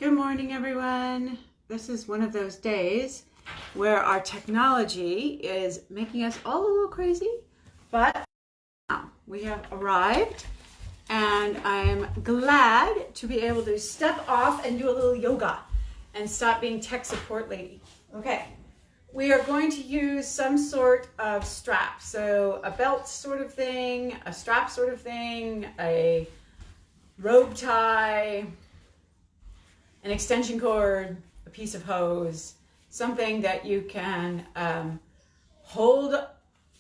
Good morning, everyone. This is one of those days where our technology is making us all a little crazy, but now we have arrived and I'm glad to be able to step off and do a little yoga and stop being tech support lady. Okay, we are going to use some sort of strap. So a belt sort of thing, a strap sort of thing, a rope tie, an extension cord, a piece of hose, something that you can hold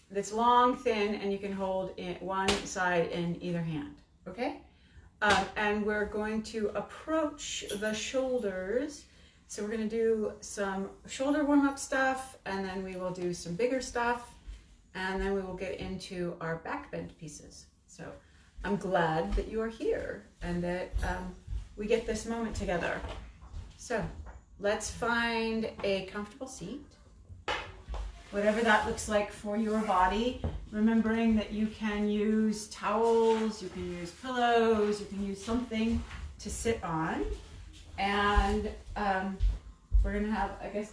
that's long, thin, and you can hold in one side in either hand, okay? And we're going to approach the shoulders. So we're going to do some shoulder warm-up stuff, and then we will do some bigger stuff, and then we will get into our back bend pieces. So I'm glad that you are here and that we get this moment together. So let's find a comfortable seat, whatever that looks like for your body, remembering that you can use towels, you can use pillows, you can use something to sit on. And we're gonna have, I guess,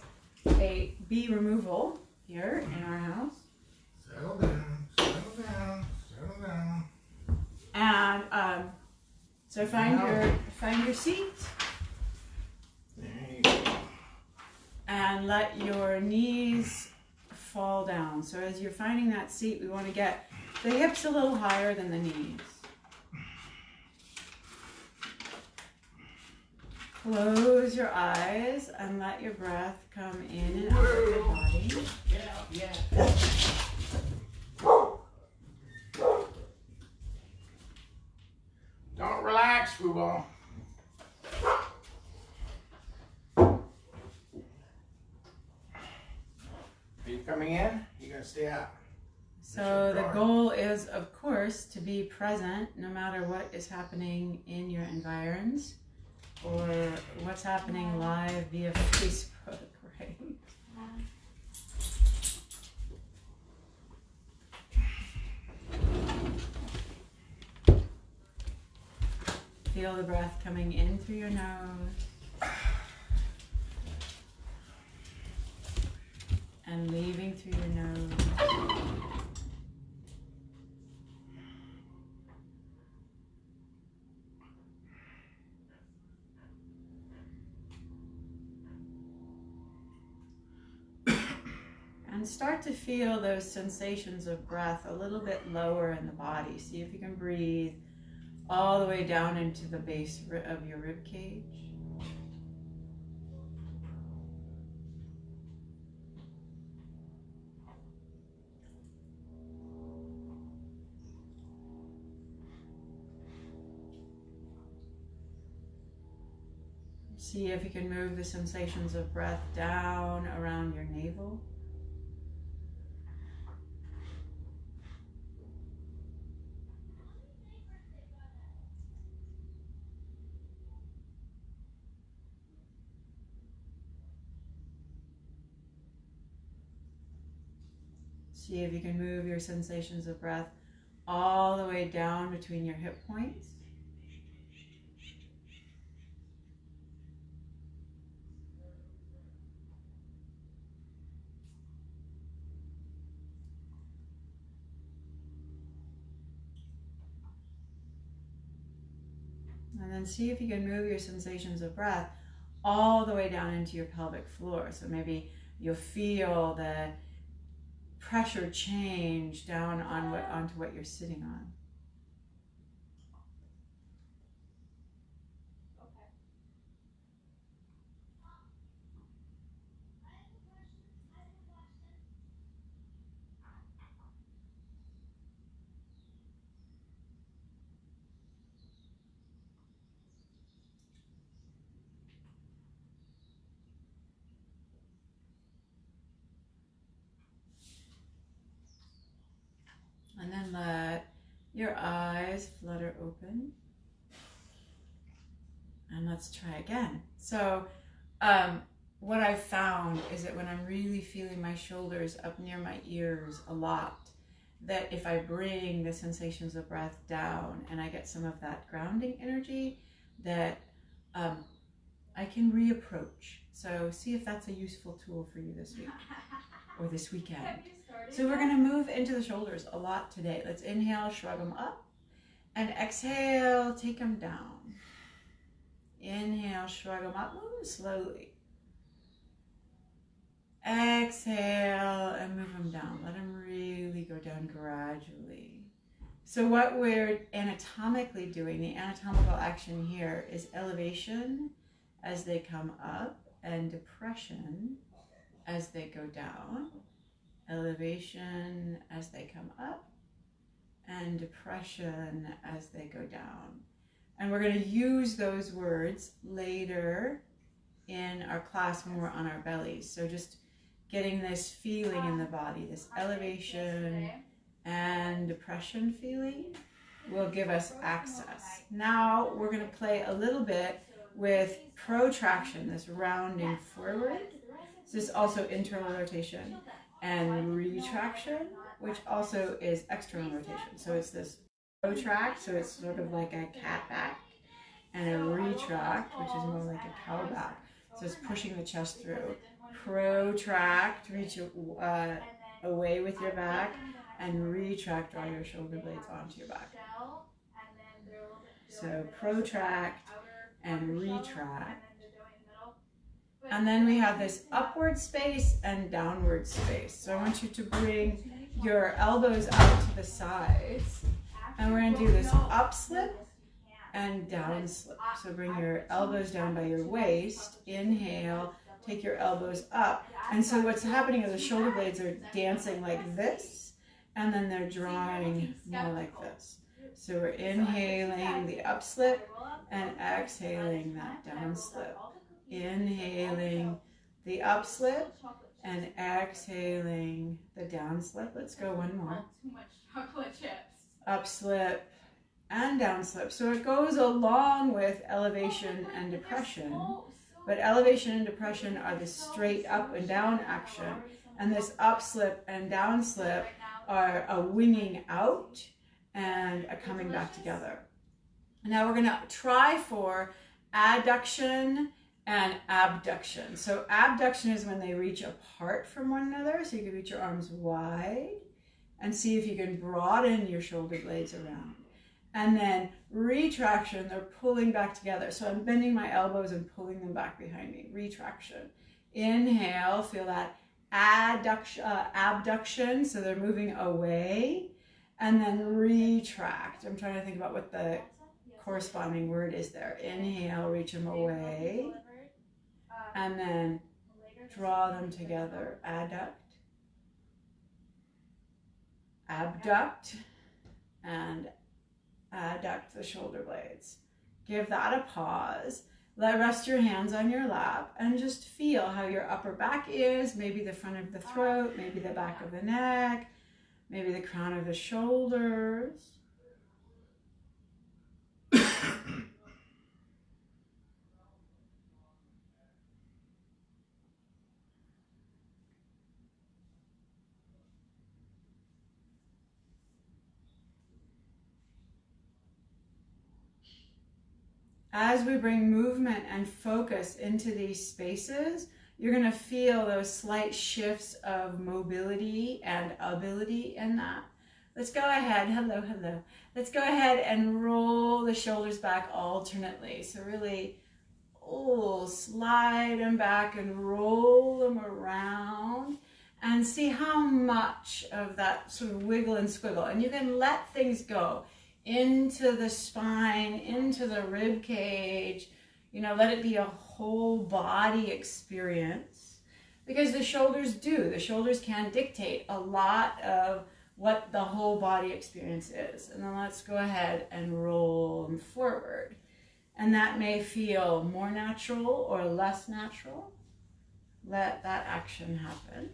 a bee removal here in our house. Settle down, settle down, settle down. And so find your seat. There you go. And let your knees fall down. So as you're finding that seat, we want to get the hips a little higher than the knees. Close your eyes and let your breath come in and out of your body. Yeah. Don't relax, football. Are you coming in? You gonna stay out? So the goal is, of course, to be present no matter what is happening in your environs or what's happening live via Facebook, right? Feel the breath coming in through your nose and leaving through your nose. And start to feel those sensations of breath a little bit lower in the body. See if you can breathe all the way down into the base of your rib cage. See if you can move the sensations of breath down around your navel. See if you can move your sensations of breath all the way down between your hip points. And then see if you can move your sensations of breath all the way down into your pelvic floor. So maybe you'll feel the pressure change down on onto what you're sitting on. And then let your eyes flutter open. And let's try again. So what I've found is that when I'm really feeling my shoulders up near my ears a lot, that if I bring the sensations of breath down and I get some of that grounding energy, that I can reapproach. So see if that's a useful tool for you this week or this weekend. So we're going to move into the shoulders a lot today. Let's inhale, shrug them up, and exhale, take them down. Inhale, shrug them up, move them slowly. Exhale and move them down. Let them really go down gradually. So what we're anatomically doing, the anatomical action here is elevation as they come up and depression as they go down. Elevation as they come up and depression as they go down. And we're going to use those words later in our class when we're on our bellies. So just getting this feeling in the body, this elevation and depression feeling will give us access. Now we're going to play a little bit with protraction, this rounding forward. This is also internal rotation, and retraction, which also is external rotation. So it's this protract, so it's sort of like a cat back, and a retract, which is more like a cow back. So it's pushing the chest through. Protract, reach away with your back, and retract, draw your shoulder blades onto your back. So protract and retract. And then we have this upward space and downward space. So I want you to bring your elbows out to the sides. And we're going to do this up slip and down slip. So bring your elbows down by your waist. Inhale, take your elbows up. And so what's happening is the shoulder blades are dancing like this, and then they're drawing more like this. So we're inhaling the up slip and exhaling that down slip. Inhaling the up slip and exhaling the down slip. Let's go one more. Up slip and down slip. So it goes along with elevation and depression, but elevation and depression are the straight up and down action, and this up slip and down slip are a winging out and a coming back together. Now we're going to try for adduction and abduction. So abduction is when they reach apart from one another. So you can reach your arms wide and see if you can broaden your shoulder blades around. And then retraction, they're pulling back together. So I'm bending my elbows and pulling them back behind me. Retraction. Inhale, feel that abduction, so they're moving away. And then retract. I'm trying to think about what the corresponding word is there. Inhale, reach them away. And then draw them together. Adduct, abduct, and adduct the shoulder blades. Give that a pause. Rest your hands on your lap and just feel how your upper back is, maybe the front of the throat, maybe the back of the neck, maybe the crown of the shoulders. As we bring movement and focus into these spaces, you're going to feel those slight shifts of mobility and ability in that. Let's go ahead. Hello, hello. Let's go ahead and roll the shoulders back alternately. So really, slide them back and roll them around and see how much of that sort of wiggle and squiggle. And you can let things go into the spine, into the rib cage, let it be a whole body experience, because the shoulders can dictate a lot of what the whole body experience is. And then let's go ahead and roll them forward. And that may feel more natural or less natural. Let that action happen.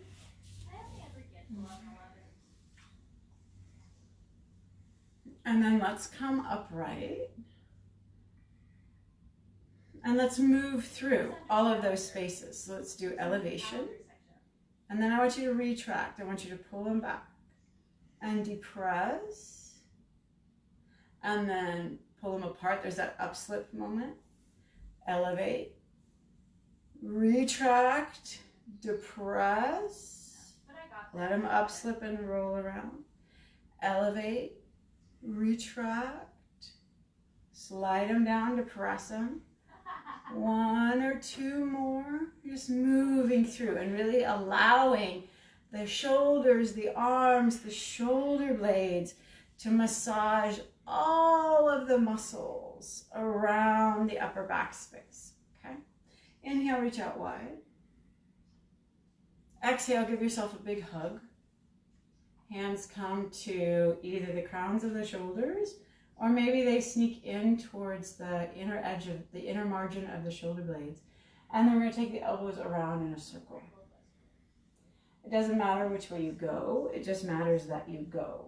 And then let's come upright. And let's move through all of those spaces. So let's do elevation. And then I want you to retract. I want you to pull them back and depress. And then pull them apart. There's that upslip moment. Elevate Retract, depress, let them up, slip, and roll around. Elevate, retract, slide them down, depress them. One or two more, just moving through and really allowing the shoulders, the arms, the shoulder blades to massage all of the muscles around the upper back space, okay? Inhale, reach out wide. Exhale, give yourself a big hug. Hands come to either the crowns of the shoulders, or maybe they sneak in towards the inner edge of the inner margin of the shoulder blades. And then we're going to take the elbows around in a circle. It doesn't matter which way you go, it just matters that you go.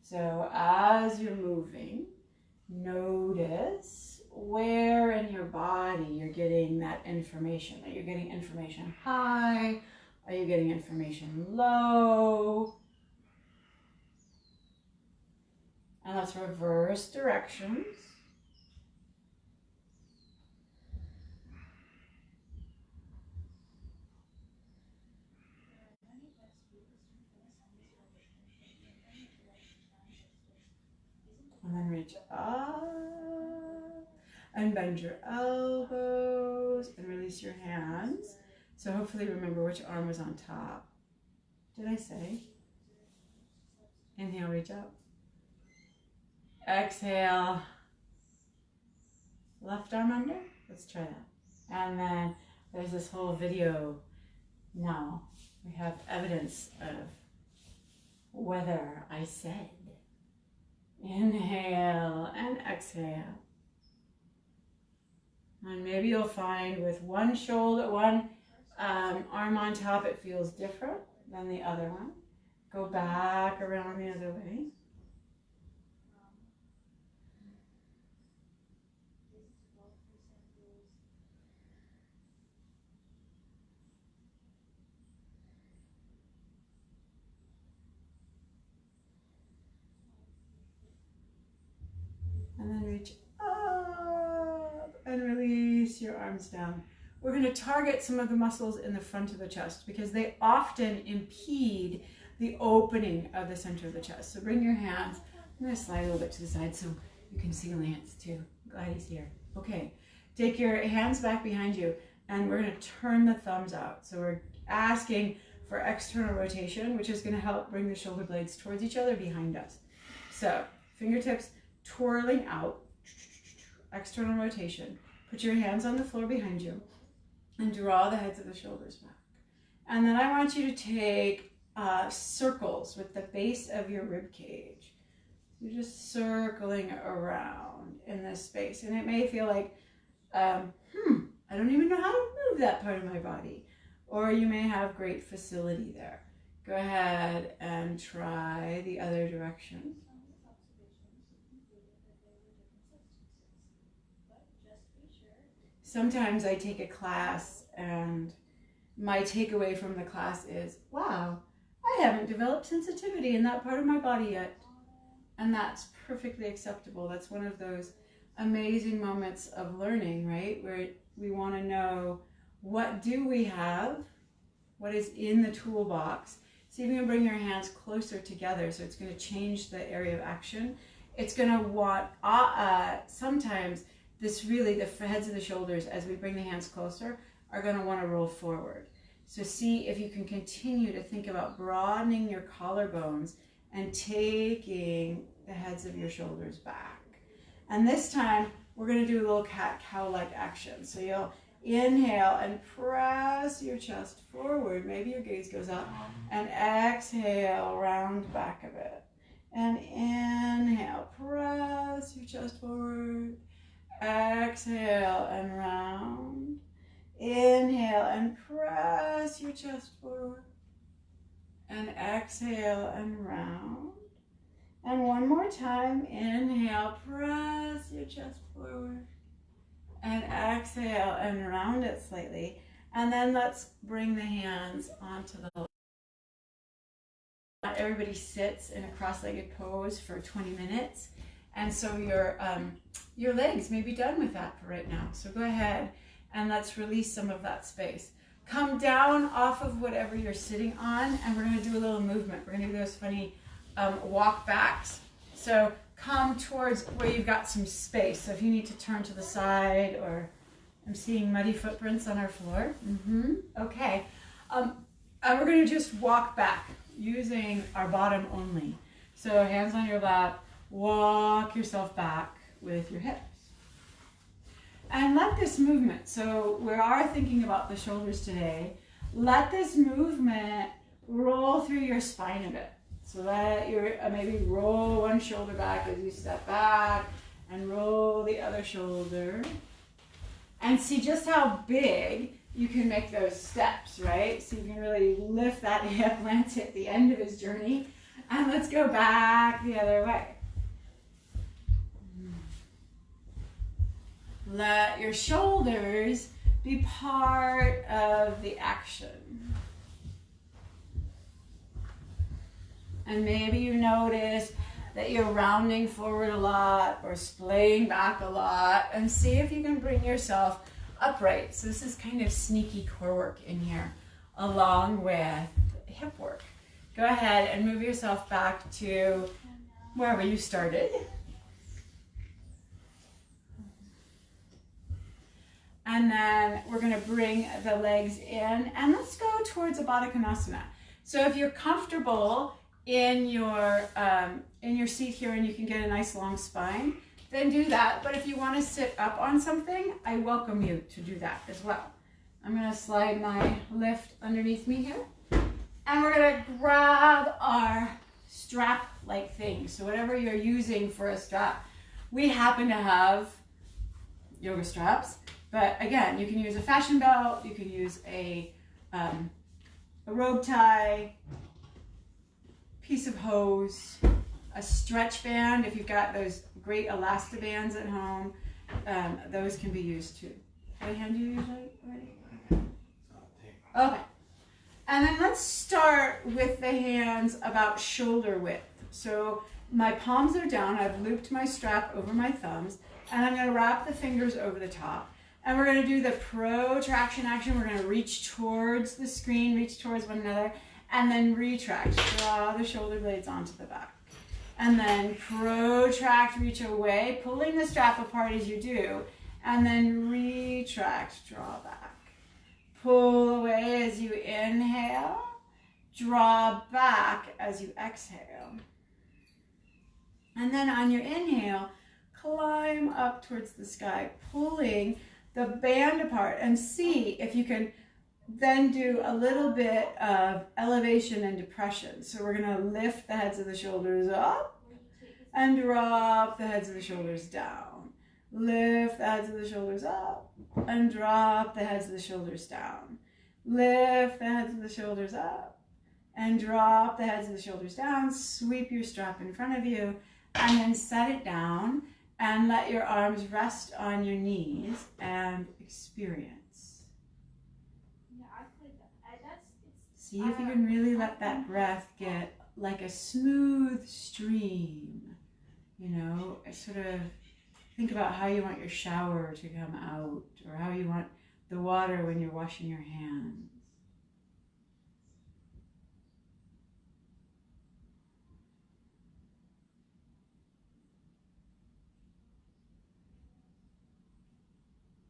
So as you're moving, notice where in your body you're getting that information. Are you getting information high? Are you getting information low? And let's reverse directions. And then reach up and bend your elbows and release your hands. So hopefully remember which arm was on top. Did I say? Inhale, reach up. Exhale. Left arm under. Let's try that. And then there's this whole video now. We have evidence of whether I said. Inhale and exhale. And maybe you'll find with one shoulder, one arm on top, it feels different than the other one. Go back around the other way. And then reach up and release your arms down. We're going to target some of the muscles in the front of the chest because they often impede the opening of the center of the chest. So bring your hands. I'm going to slide a little bit to the side so you can see Lance too. Glad he's here. Okay, take your hands back behind you and we're going to turn the thumbs out. So we're asking for external rotation, which is going to help bring the shoulder blades towards each other behind us. So fingertips twirling out, external rotation. Put your hands on the floor behind you and draw the heads of the shoulders back. And then I want you to take circles with the base of your rib cage. You're just circling around in this space. And it may feel like, I don't even know how to move that part of my body. Or you may have great facility there. Go ahead and try the other direction. Sometimes I take a class and my takeaway from the class is, wow, I haven't developed sensitivity in that part of my body yet. And that's perfectly acceptable. That's one of those amazing moments of learning, right? Where we want to know, what do we have? What is in the toolbox? See if you can bring your hands closer together. So it's going to change the area of action. It's going to want, sometimes this really, the heads of the shoulders, as we bring the hands closer, are going to want to roll forward. So see if you can continue to think about broadening your collarbones and taking the heads of your shoulders back. And this time, we're going to do a little cat-cow-like action. So you'll inhale and press your chest forward. Maybe your gaze goes up. And exhale, round back a bit. And inhale, press your chest forward. Exhale and round. Inhale and press your chest forward. And exhale and round. And one more time. Inhale, press your chest forward. And exhale and round it slightly. And then let's bring the hands onto the lower. Not everybody sits in a cross-legged pose for 20 minutes. And so your legs may be done with that for right now. So go ahead and let's release some of that space. Come down off of whatever you're sitting on, and we're going to do a little movement. We're going to do those funny walk backs. So come towards where you've got some space. So if you need to turn to the side, or I'm seeing muddy footprints on our floor. Okay. And we're going to just walk back using our bottom only. So hands on your lap, walk yourself back with your hips. And let this movement, so we are thinking about the shoulders today, let this movement roll through your spine a bit. So let your, maybe roll one shoulder back as you step back, and roll the other shoulder. And see just how big you can make those steps, right? So you can really lift that hip. Lance at the end of his journey. And let's go back the other way. Let your shoulders be part of the action. And maybe you notice that you're rounding forward a lot or splaying back a lot, and see if you can bring yourself upright. So this is kind of sneaky core work in here, along with hip work. Go ahead and move yourself back to wherever you started. And then we're going to bring the legs in, and let's go towards a Baddha Konasana. So if you're comfortable in your seat here and you can get a nice long spine, then do that. But if you want to sit up on something, I welcome you to do that as well. I'm going to slide my lift underneath me here, and we're going to grab our strap-like thing. So whatever you're using for a strap, we happen to have yoga straps. But again, you can use a fashion belt, you can use a robe tie, piece of hose, a stretch band. If you've got those great elastobands at home, those can be used too. What hand do you usually already? Okay. And then let's start with the hands about shoulder width. So my palms are down, I've looped my strap over my thumbs, and I'm going to wrap the fingers over the top. And we're going to do the protraction action. We're going to reach towards the screen, reach towards one another, and then retract. Draw the shoulder blades onto the back. And then protract, reach away, pulling the strap apart as you do, and then retract, draw back. Pull away as you inhale, draw back as you exhale. And then on your inhale, climb up towards the sky, pulling the band apart, and see if you can then do a little bit of elevation and depression. So we're going to lift the heads of the shoulders up and drop the heads of the shoulders down. Lift the heads of the shoulders up and drop the heads of the shoulders down. Lift the heads of the shoulders up and drop the heads of the shoulders down. Sweep your strap in front of you, and then set it down. And let your arms rest on your knees and experience. See if you can really let that breath get like a smooth stream. You know, sort of think about how you want your shower to come out, or how you want the water when you're washing your hands.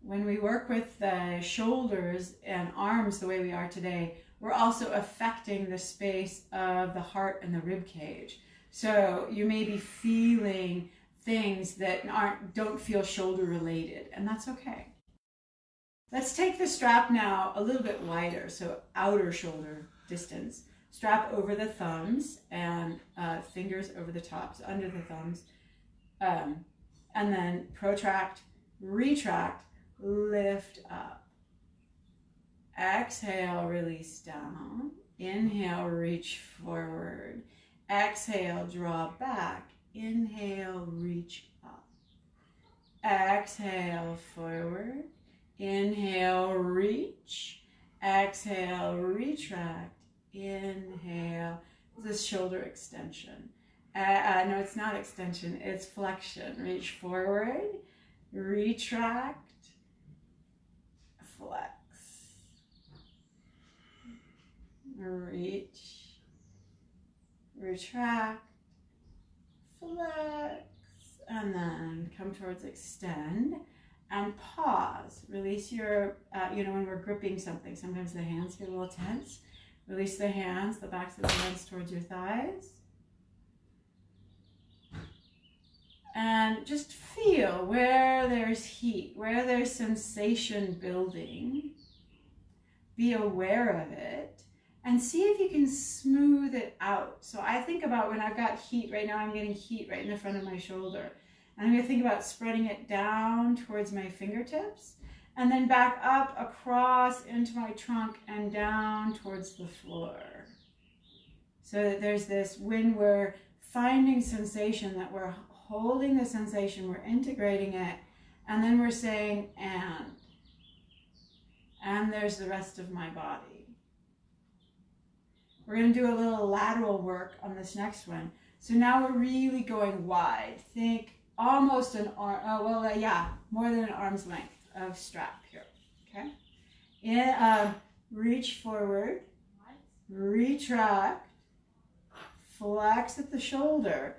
When we work with the shoulders and arms the way we are today, we're also affecting the space of the heart and the rib cage. So you may be feeling things that don't feel shoulder related, and that's okay. Let's take the strap now a little bit wider, so outer shoulder distance. Strap over the thumbs and fingers over the tops, under the thumbs. And then protract, retract, lift up. Exhale, release down. Inhale, reach forward. Exhale, draw back. Inhale, reach up. Exhale, forward. Inhale, reach. Exhale, retract. Inhale. This is shoulder extension. No, it's not extension, it's flexion. Reach forward, retract, retract, flex, and then come towards extend and pause. Release your, when we're gripping something, sometimes the hands get a little tense. Release the hands, the backs of the hands towards your thighs. And just feel where there's heat, where there's sensation building. Be aware of it and see if you can smooth it out. So I think about when I've got heat, right now I'm getting heat right in the front of my shoulder. And I'm going to think about spreading it down towards my fingertips and then back up across into my trunk and down towards the floor. So that there's this, when we're finding sensation, that we're holding the sensation, we're integrating it, and then we're saying, and there's the rest of my body. We're going to do a little lateral work on this next one. So now we're really going wide. Think almost an arm, more than an arm's length of strap here, okay? Reach forward, retract, flex at the shoulder.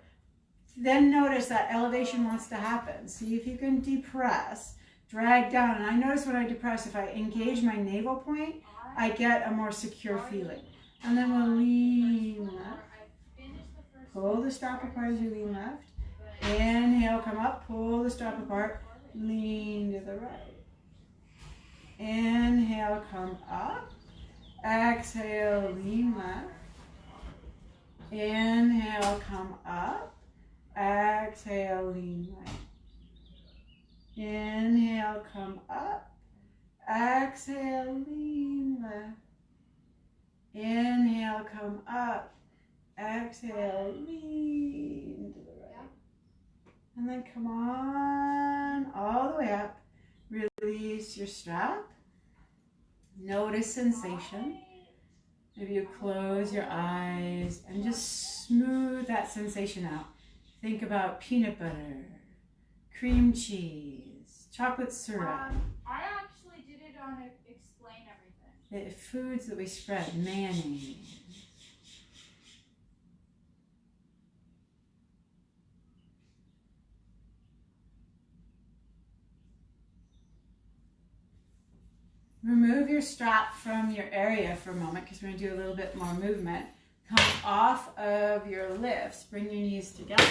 Then notice that elevation wants to happen. See if you can depress, drag down. And I notice when I depress, if I engage my navel point, I get a more secure feeling. And then we'll lean left. Pull the strap apart as you lean left. Inhale, come up, pull the strap apart, lean to the right. Inhale, come up. Exhale, lean left. Inhale, come up. Exhale, lean right. Inhale, come up. Exhale, lean left. Inhale, come up. Exhale, lean to the right. And then come on all the way up. Release your strap. Notice sensation. Maybe you close your eyes and just smooth that sensation out. Think about peanut butter, cream cheese, chocolate syrup. I actually did it on Explain Everything. The foods that we spread, mayonnaise. Remove your strap from your area for a moment because we're going to do a little bit more movement. Come off of your lifts. Bring your knees together.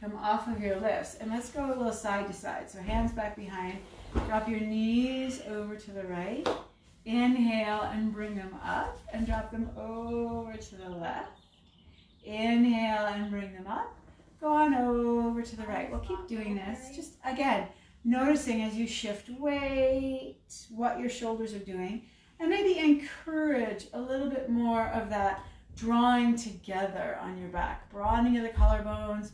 Come off of your lifts. And let's go a little side to side. So hands back behind. Drop your knees over to the right. Inhale and bring them up. And drop them over to the left. Inhale and bring them up. Go on over to the right. We'll keep doing this. Just, again, noticing as you shift weight, what your shoulders are doing. And maybe encourage a little bit more of that drawing together on your back, broadening of the collarbones,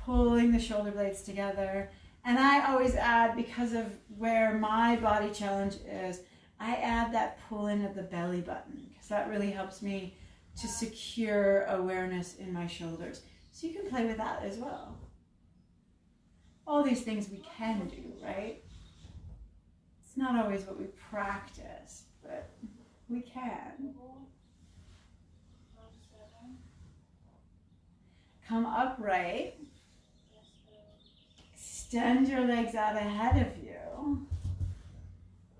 pulling the shoulder blades together. And I always add, because of where my body challenge is, I add that pull in of the belly button because that really helps me to secure awareness in my shoulders. So you can play with that as well. All these things we can do, right? It's not always what we practice, but we can. Come upright. Extend your legs out ahead of you.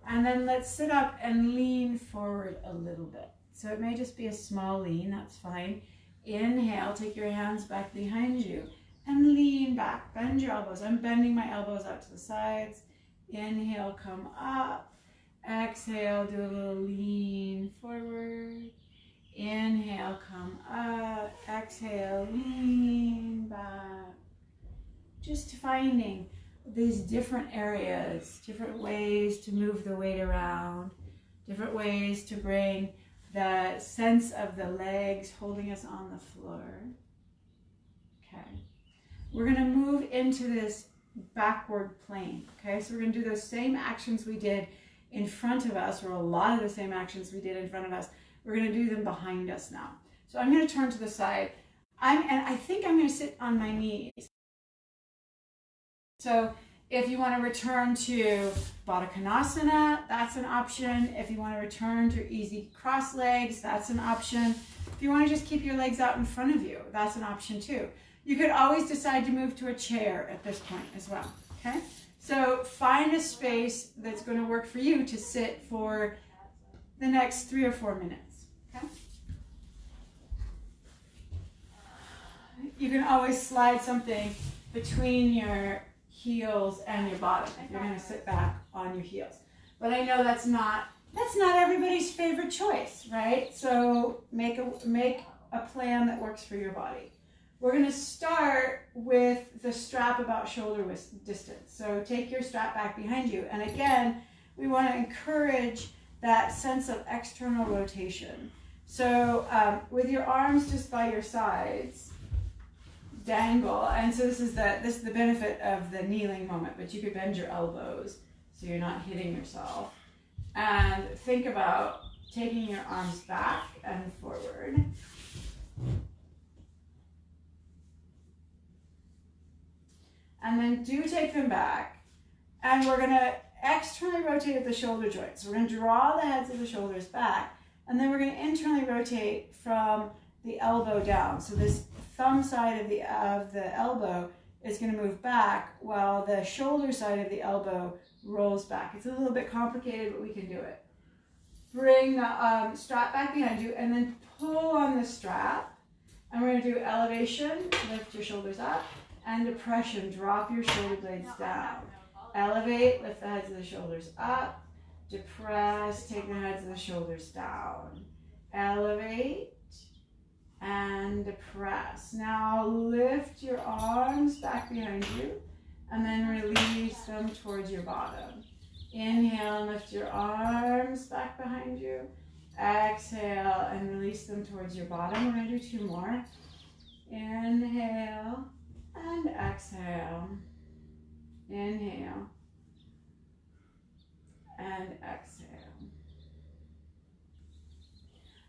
And then let's sit up and lean forward a little bit. So it may just be a small lean, that's fine. Inhale, take your hands back behind you and lean back. Bend your elbows. I'm bending my elbows out to the sides. Inhale, come up. Exhale, do a little lean forward. Inhale, come up. Exhale, lean back. Just finding these different areas, different ways to move the weight around, different ways to bring the sense of the legs holding us on the floor. Okay. We're going to move into this backward plane. Okay, so we're going to do those same actions we did in front of us, or a lot of the same actions we did in front of us. We're going to do them behind us now. So I'm going to turn to the side. I think I'm going to sit on my knees. So if you want to return to Baddha Konasana, that's an option. If you want to return to easy cross legs, that's an option. If you want to just keep your legs out in front of you, that's an option too. You could always decide to move to a chair at this point as well, okay? So find a space that's going to work for you to sit for the next 3 or 4 minutes, okay? You can always slide something between your heels and your bottom if you're going to sit back on your heels. But I know that's not everybody's favorite choice, right? So make a plan that works for your body. We're going to start with the strap about shoulder distance. So take your strap back behind you. And again, we want to encourage that sense of external rotation. So with your arms just by your sides, dangle. And so this is the benefit of the kneeling moment, but you could bend your elbows so you're not hitting yourself. And think about taking your arms back and forward. And then do take them back. And we're going to externally rotate at the shoulder joints. So we're going to draw the heads of the shoulders back. And then we're going to internally rotate from the elbow down. So this thumb side of the elbow is going to move back while the shoulder side of the elbow rolls back. It's a little bit complicated, but we can do it. Bring the strap back behind you and then pull on the strap. And we're going to do elevation, lift your shoulders up, and depression, drop your shoulder blades down. Elevate, lift the heads of the shoulders up. Depress, take the heads of the shoulders down. Elevate and depress. Now lift your arms back behind you and then release them towards your bottom. Inhale and lift your arms back behind you. Exhale and release them towards your bottom. We're going to do 2 more. Inhale and exhale. Inhale and exhale.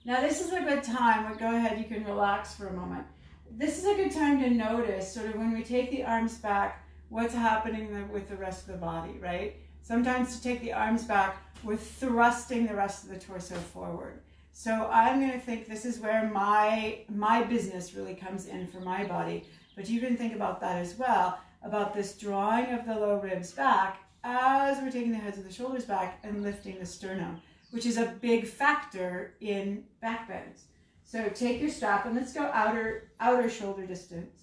Now this is a good time. Go ahead, you can relax for a moment. This is a good time to notice sort of when we take the arms back, what's happening with the rest of the body, right? Sometimes to take the arms back, we're thrusting the rest of the torso forward. So I'm going to think this is where my business really comes in for my body. But you can think about that as well, about this drawing of the low ribs back as we're taking the heads of the shoulders back and lifting the sternum, which is a big factor in back bends. So take your strap and let's go outer shoulder distance.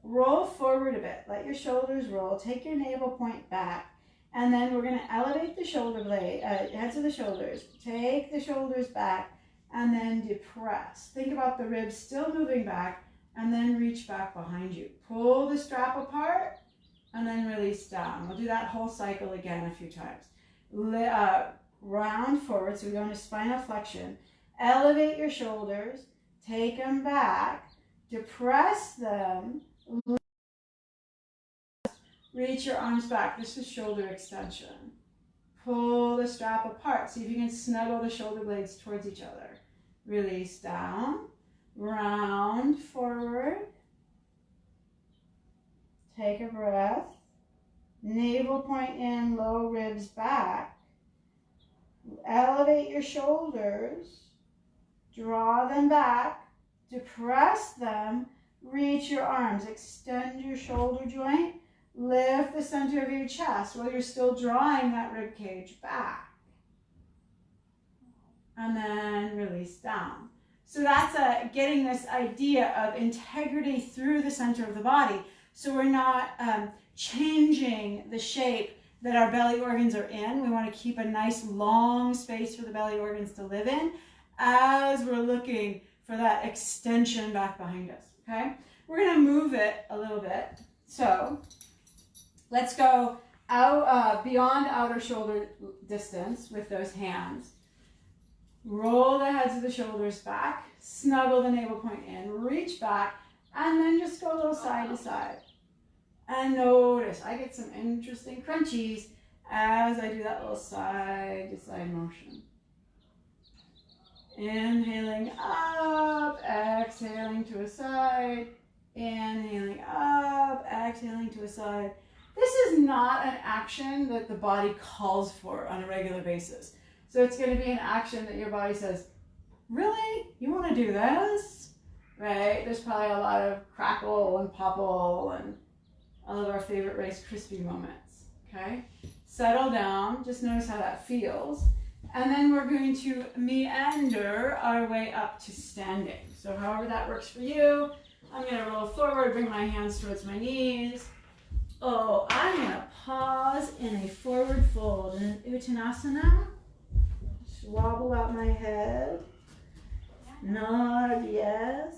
Roll forward a bit, let your shoulders roll, take your navel point back, and then we're going to elevate the shoulder blade, heads of the shoulders, take the shoulders back, and then depress. Think about the ribs still moving back, and then reach back behind you. Pull the strap apart, and then release down. We'll do that whole cycle again a few times. Round forward, so we go into spinal flexion. Elevate your shoulders, take them back, depress them, reach your arms back. This is shoulder extension. Pull the strap apart. See if you can snuggle the shoulder blades towards each other. Release down, round forward. Take a breath. Navel point in, low ribs back. Elevate your shoulders. Draw them back. Depress them. Reach your arms. Extend your shoulder joint. Lift the center of your chest while you're still drawing that rib cage back. And then release down. So that's getting this idea of integrity through the center of the body. So we're not changing the shape that our belly organs are in. We want to keep a nice long space for the belly organs to live in as we're looking for that extension back behind us, okay? We're going to move it a little bit. So let's go out beyond outer shoulder distance with those hands. Roll the heads of the shoulders back, snuggle the navel point in, reach back, and then just go a little side to side. And notice, I get some interesting crunchies as I do that little side to side motion. Inhaling up, exhaling to a side, inhaling up, exhaling to a side. This is not an action that the body calls for on a regular basis. So it's going to be an action that your body says, really? You want to do this? Right? There's probably a lot of crackle and popple and all of our favorite Rice Krispie moments. Okay? Settle down. Just notice how that feels. And then we're going to meander our way up to standing. So however that works for you, I'm going to roll forward, bring my hands towards my knees. Oh, I'm going to pause in a forward fold in an Uttanasana. Just wobble out my head. Nod, yes.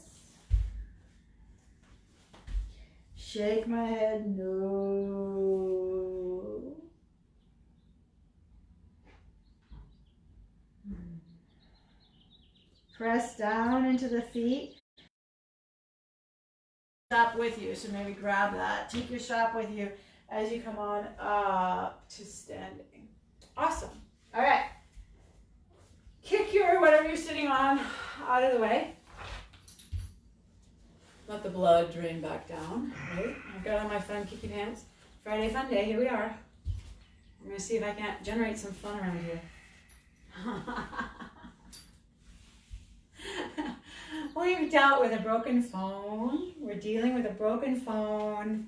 Shake my head, no. Press down into the feet. Strap with you, so maybe grab that. Take your strap with you as you come on up to standing. Awesome. All right. Kick your whatever you're sitting on out of the way. Let the blood drain back down. Right? I've got on my fun kicking hands. Friday fun day. Here we are. I'm going to see if I can't generate some fun around here. We've dealt with a broken phone. We're dealing with a broken phone,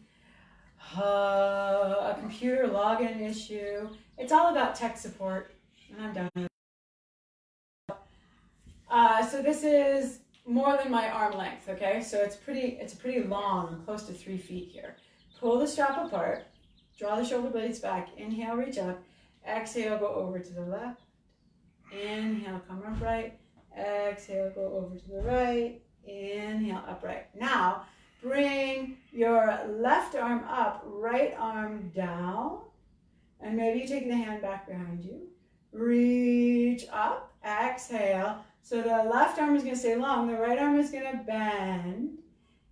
a computer login issue. It's all about tech support, and I'm done with it. So this is more than my arm length, okay? So it's pretty long. I'm close to 3 feet here. Pull the strap apart. Draw the shoulder blades back. Inhale, reach up. Exhale, go over to the left. Inhale, come upright. Exhale, go over to the right. Inhale, upright. Now, bring your left arm up, right arm down. And maybe you take the hand back behind you. Reach up, exhale. So the left arm is going to stay long. The right arm is going to bend.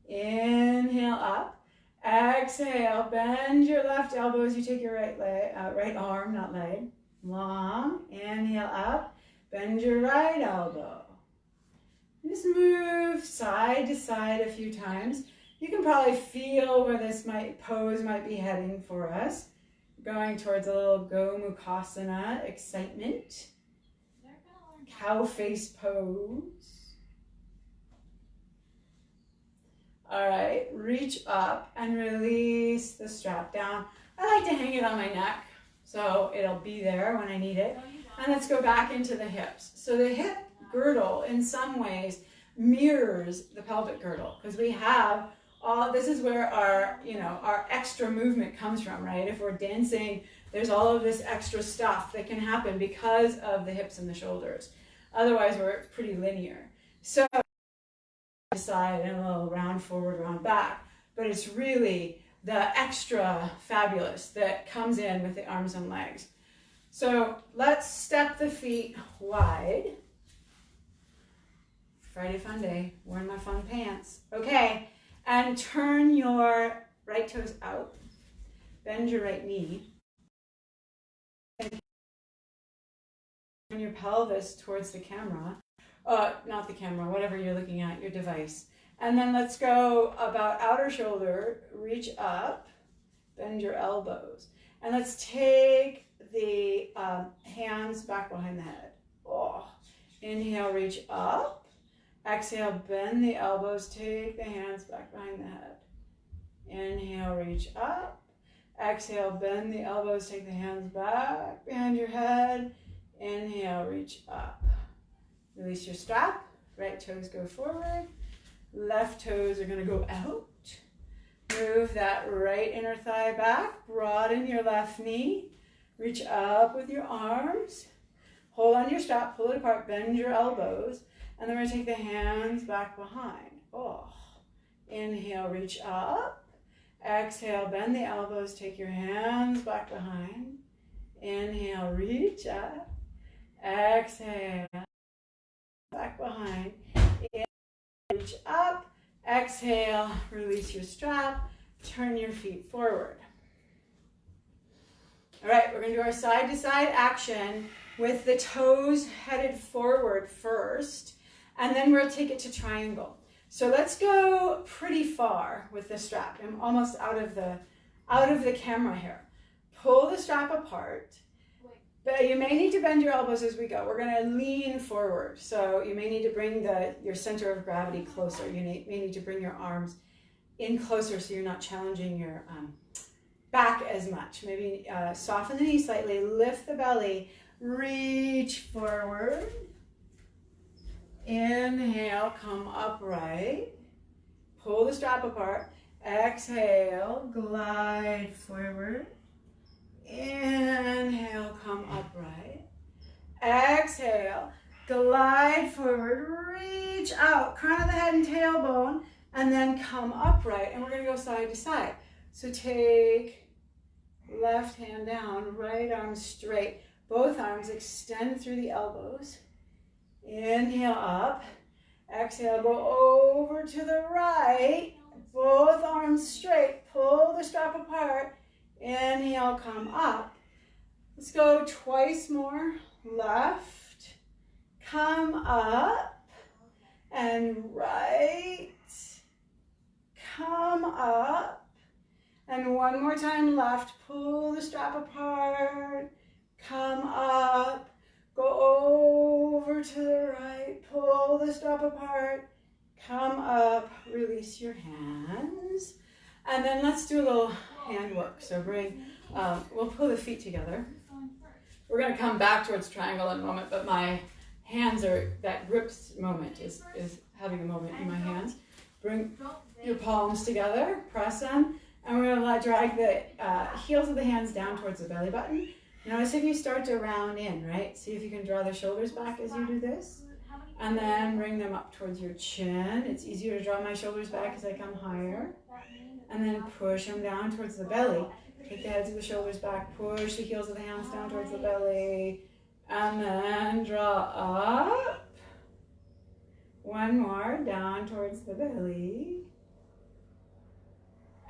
Inhale, up. Exhale, bend your left elbow as you take your right arm, not leg, long. Inhale, up. Bend your right elbow. Just move side to side a few times. You can probably feel where this pose might be heading for us. Going towards a little Gomukhasana excitement. Cow face pose. All right, reach up and release the strap down. I like to hang it on my neck so it'll be there when I need it. And let's go back into the hips. So the hip girdle in some ways mirrors the pelvic girdle because we have this is where our extra movement comes from, right? If we're dancing, there's all of this extra stuff that can happen because of the hips and the shoulders. Otherwise, we're pretty linear. So side and a little round forward, round back, but it's really the extra fabulous that comes in with the arms and legs. So let's step the feet wide. Friday fun day, wearing my fun pants. Okay, and turn your right toes out. Bend your right knee. Turn your pelvis towards the camera. Not the camera, whatever you're looking at, your device. And then let's go about outer shoulder, reach up, bend your elbows. And let's take the hands back behind the head. Oh. Inhale, reach up. Exhale, bend the elbows, take the hands back behind the head. Inhale, reach up. Exhale, bend the elbows, take the hands back behind your head. Inhale, reach up. Release your strap. Right toes go forward. Left toes are going to go out. Move that right inner thigh back. Broaden your left knee. Reach up with your arms. Hold on your strap, pull it apart, bend your elbows. And then we're going to take the hands back behind. Oh. Inhale, reach up. Exhale, bend the elbows, take your hands back behind. Inhale, reach up. Exhale, back behind. Inhale, reach up. Exhale, release your strap. Turn your feet forward. All right, we're going to do our side-to-side action with the toes headed forward first, and then we'll take it to triangle. So let's go pretty far with the strap. I'm almost out of the camera here. Pull the strap apart. Wait, But you may need to bend your elbows as we go. We're going to lean forward. So you may need to bring your center of gravity closer. You may need to bring your arms in closer so you're not challenging your back as much. Maybe soften the knee slightly, lift the belly, reach forward. Inhale, come upright. Pull the strap apart. Exhale, glide forward. Inhale, come upright. Exhale, glide forward, reach out, crown of the head and tailbone, and then come upright. And we're going to go side to side. So take left hand down, right arm straight. Both arms extend through the elbows. Inhale up. Exhale, go over to the right. Both arms straight. Pull the strap apart. Inhale, come up. Let's go twice more. Left. Come up. And right. Come up. And one more time left. Pull the strap apart. Come up. Go over to the right. Pull the strap apart. Come up. Release your hands. And then let's do a little hand work. So we'll pull the feet together. We're going to come back towards triangle in a moment, but my hands that grips moment is having a moment in my hands. Bring your palms together, press them, and we're going to drag the heels of the hands down towards the belly button. Notice if you start to round in, right? See if you can draw the shoulders back as you do this. And then bring them up towards your chin. It's easier to draw my shoulders back as I come higher. And then push them down towards the belly. Take the heads of the shoulders back. Push the heels of the hands down towards the belly. And then draw up. One more, down towards the belly.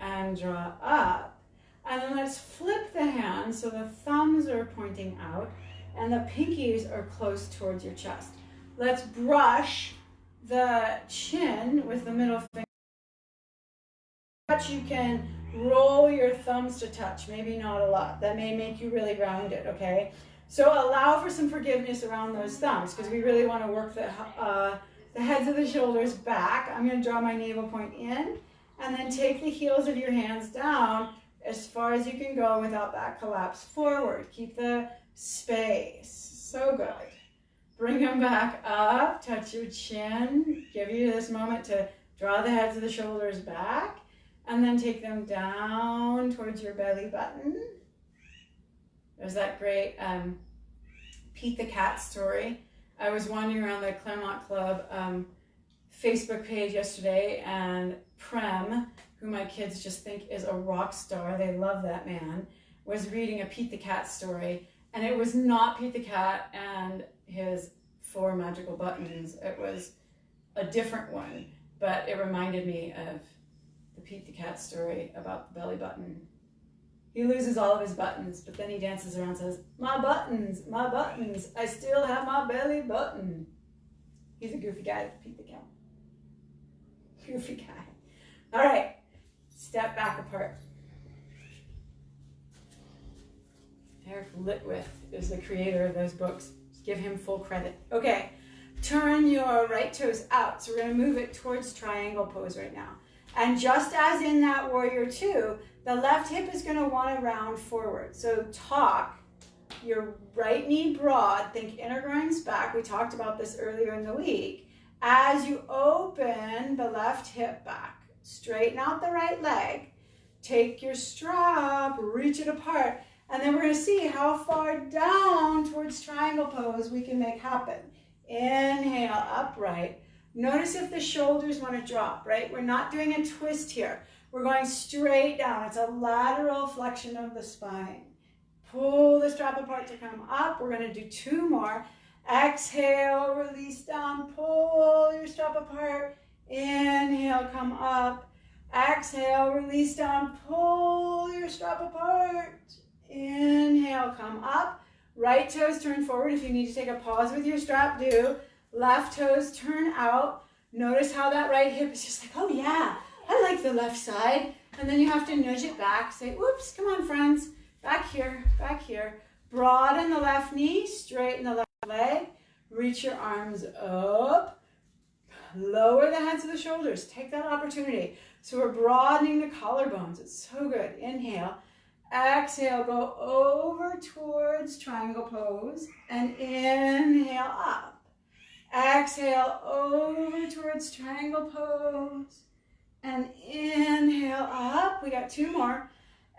And draw up. And then let's flip the hands so the thumbs are pointing out and the pinkies are close towards your chest. Let's brush the chin with the middle finger. You can roll your thumbs to touch, maybe not a lot. That may make you really rounded, okay? So allow for some forgiveness around those thumbs because we really want to work the heads of the shoulders back. I'm going to draw my navel point in and then take the heels of your hands down as far as you can go without that collapse forward. Keep the space. So good. Bring them back up. Touch your chin. Give you this moment to draw the heads of the shoulders back. And then take them down towards your belly button. There's that great Pete the Cat story. I was wandering around the Claremont Club Facebook page yesterday, and Prem, who my kids just think is a rock star, they love that man, was reading a Pete the Cat story. And it was not Pete the Cat and his 4 magical buttons. It was a different one, but it reminded me of the Pete the Cat story about the belly button. He loses all of his buttons, but then he dances around and says, my buttons, I still have my belly button. He's a goofy guy, Pete the Cat. Goofy guy. All right, step back apart. Eric Litwith is the creator of those books. Just give him full credit. Okay, turn your right toes out. So we're going to move it towards triangle pose right now. And just as in that warrior 2, the left hip is going to want to round forward. So talk your right knee broad, think inner groins back. We talked about this earlier in the week. As you open the left hip back, straighten out the right leg, take your strap, reach it apart, and then we're going to see how far down towards triangle pose we can make happen. Inhale, upright. Notice if the shoulders want to drop, right? We're not doing a twist here. We're going straight down. It's a lateral flexion of the spine. Pull the strap apart to come up. We're going to do 2 more. Exhale, release down. Pull your strap apart. Inhale, come up. Exhale, release down. Pull your strap apart. Inhale, come up. Right toes turn forward. If you need to take a pause with your strap, do. Left toes turn out. Notice how that right hip is just like, oh yeah, I like the left side. And then you have to nudge it back. Say, whoops, come on friends. Back here, back here. Broaden the left knee, straighten the left leg, reach your arms up, lower the heads of the shoulders. Take that opportunity. So we're broadening the collarbones. It's so good. Inhale. Exhale, go over towards triangle pose and inhale up. Exhale over towards triangle pose and inhale up. We got two more.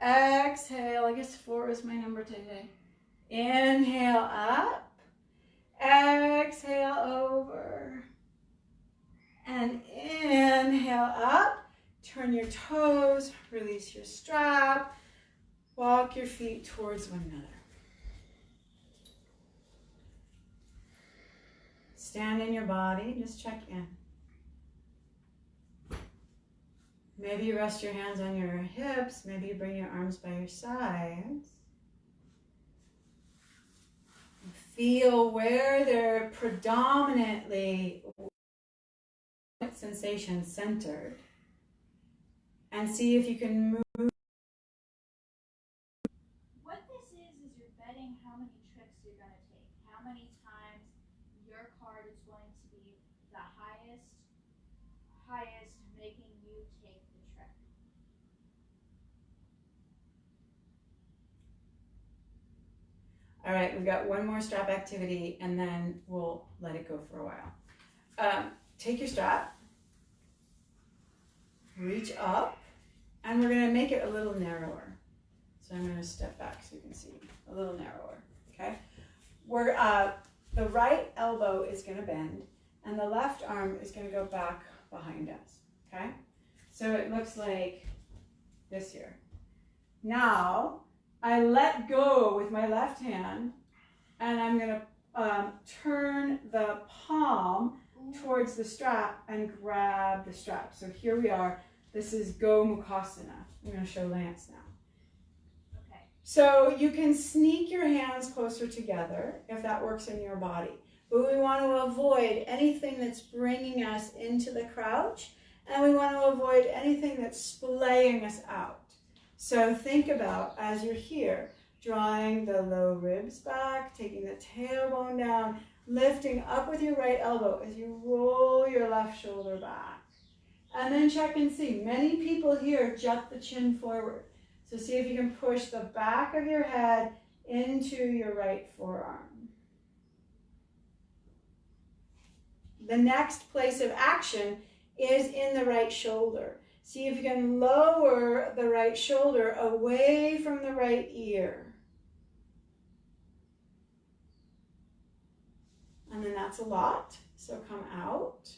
Exhale, I guess 4 is my number today. Inhale up. Exhale over. And inhale up. Turn your toes, release your strap. Walk your feet towards one another. Stand in your body, just check in. Maybe you rest your hands on your hips, maybe you bring your arms by your sides. Feel where they're predominantly sensations centered. And see if you can move. How many tricks you're going to take, how many times your card is going to be the highest making you take the trick. All right, we've got one more strap activity and then we'll let it go for a while. Take your strap, reach up, and we're going to make it a little narrower. So I'm going to step back so you can see a little narrower, okay? The right elbow is going to bend and the left arm is going to go back behind us, okay? So it looks like this here. Now, I let go with my left hand and I'm going to turn the palm towards the strap and grab the strap. So here we are. This is Go Mukhasana. I'm going to show Lance now. So you can sneak your hands closer together if that works in your body. But we want to avoid anything that's bringing us into the crouch, and we want to avoid anything that's splaying us out. So think about, as you're here, drawing the low ribs back, taking the tailbone down, lifting up with your right elbow as you roll your left shoulder back. And then check and see. Many people here jut the chin forward. So see if you can push the back of your head into your right forearm. The next place of action is in the right shoulder. See if you can lower the right shoulder away from the right ear. And then that's a lot. So come out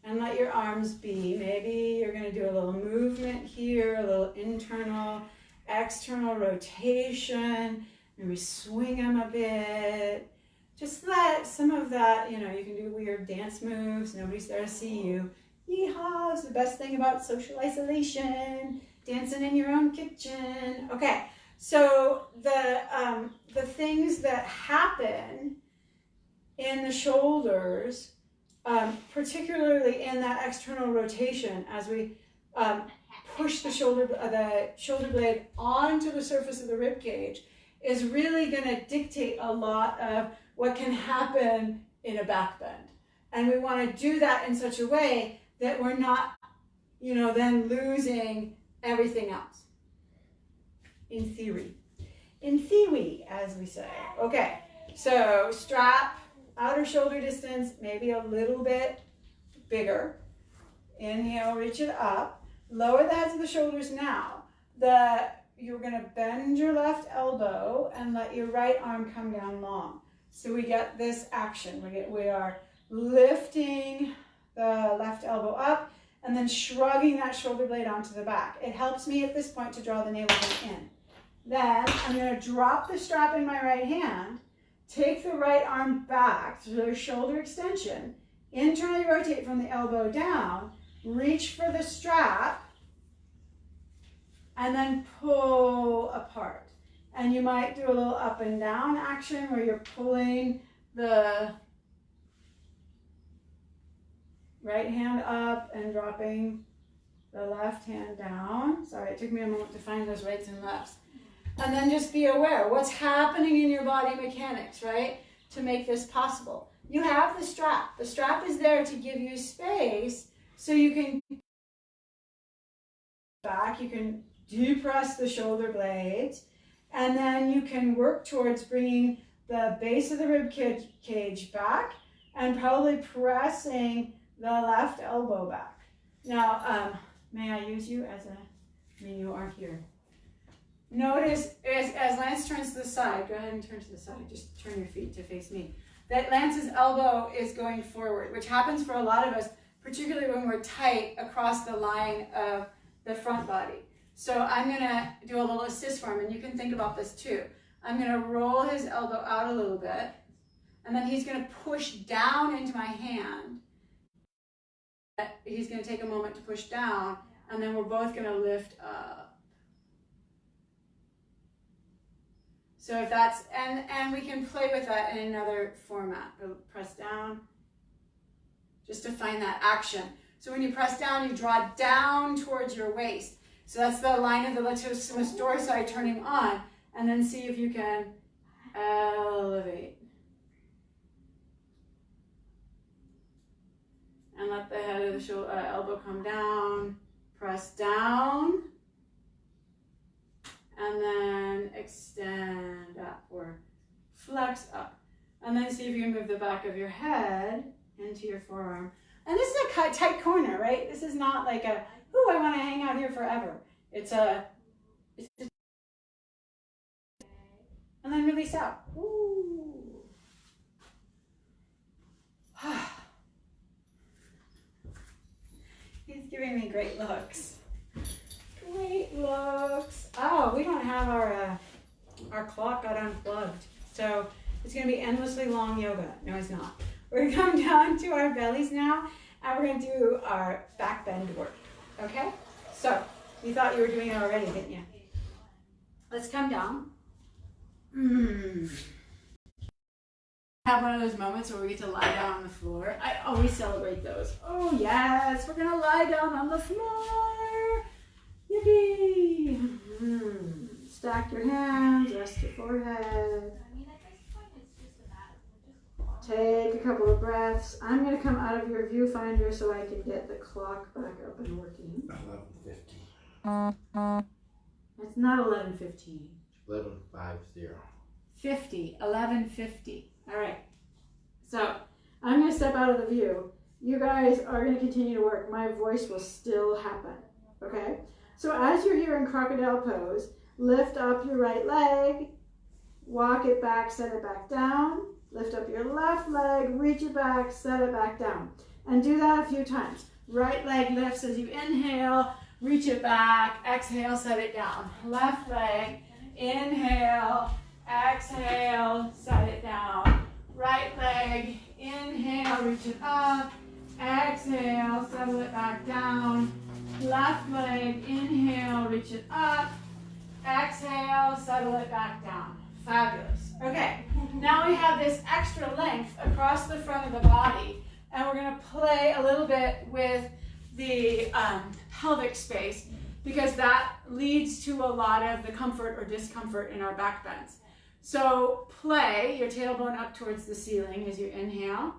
and let your arms be. Maybe you're going to do a little movement here, a little internal, external rotation. Maybe swing them a bit. Just let some of that, you can do weird dance moves. Nobody's there to see you. Yeehaw is the best thing about social isolation. Dancing in your own kitchen. Okay, so the things that happen in the shoulders, particularly in that external rotation, as we push the shoulder blade onto the surface of the rib cage, is really going to dictate a lot of what can happen in a back bend. And we want to do that in such a way that we're not, then losing everything else. In theory. In theory, as we say. Okay, so strap, outer shoulder distance, maybe a little bit bigger. Inhale, reach it up. Lower the heads of the shoulders now. You're going to bend your left elbow and let your right arm come down long. So we get this action. We are lifting the left elbow up and then shrugging that shoulder blade onto the back. It helps me at this point to draw the navel in. Then I'm going to drop the strap in my right hand, take the right arm back through the shoulder extension, internally rotate from the elbow down, reach for the strap, and then pull apart. And you might do a little up and down action where you're pulling the right hand up and dropping the left hand down. Sorry, it took me a moment to find those rights and lefts. And then just be aware, what's happening in your body mechanics, right, to make this possible. You have the strap. The strap is there to give you space so you can back, you can depress the shoulder blades, and then you can work towards bringing the base of the rib cage back and probably pressing the left elbow back. Now, may I use you as you are here. Notice as Lance turns to the side, go ahead and turn to the side, just turn your feet to face me. That Lance's elbow is going forward, which happens for a lot of us, particularly when we're tight across the line of the front body. So I'm gonna do a little assist for him, and you can think about this too. I'm gonna roll his elbow out a little bit, and then he's gonna push down into my hand. He's gonna take a moment to push down, and then we're both gonna lift up. So if that's, and we can play with that in another format. Press down, just to find that action. So when you press down, you draw down towards your waist. So that's the line of the latissimus dorsi turning on. And then see if you can elevate. And let the head of the shoulder, elbow come down. Press down. And then extend up or flex up. And then see if you can move the back of your head into your forearm. And this is a tight corner, right? This is not like a, ooh, I want to hang out here forever. It's and then release out. Ooh. He's giving me great looks. Great looks. Oh, we don't have our clock got unplugged. So it's going to be endlessly long yoga. No, it's not. We're going to come down to our bellies now, and we're going to do our back bend work. Okay? So you thought you were doing it already, didn't you? Let's come down. Have one of those moments where we get to lie down on the floor. I always celebrate those. Oh yes, we're gonna lie down on the floor. Yippee! Stack your hands, rest your forehead. I mean, at this point, it's just a matter of just Take a couple of breaths. I'm gonna come out of your viewfinder so I can get the clock back up and working. 11:50. It's not 11:15. 11:50. 50, 11:50. All right. So I'm going to step out of the view. You guys are going to continue to work. My voice will still happen. Okay? So as you're here in crocodile pose, lift up your right leg, walk it back, set it back down. Lift up your left leg, reach it back, set it back down. And do that a few times. Right leg lifts as you inhale, reach it back, exhale, set it down. Left leg, inhale, exhale, set it down. Right leg, inhale, reach it up. Exhale, settle it back down. Left leg, inhale, reach it up. Exhale, settle it back down. Fabulous. Okay, now we have this extra length across the front of the body, and we're going to play a little bit with the pelvic space, because that leads to a lot of the comfort or discomfort in our back bends. So play your tailbone up towards the ceiling as you inhale,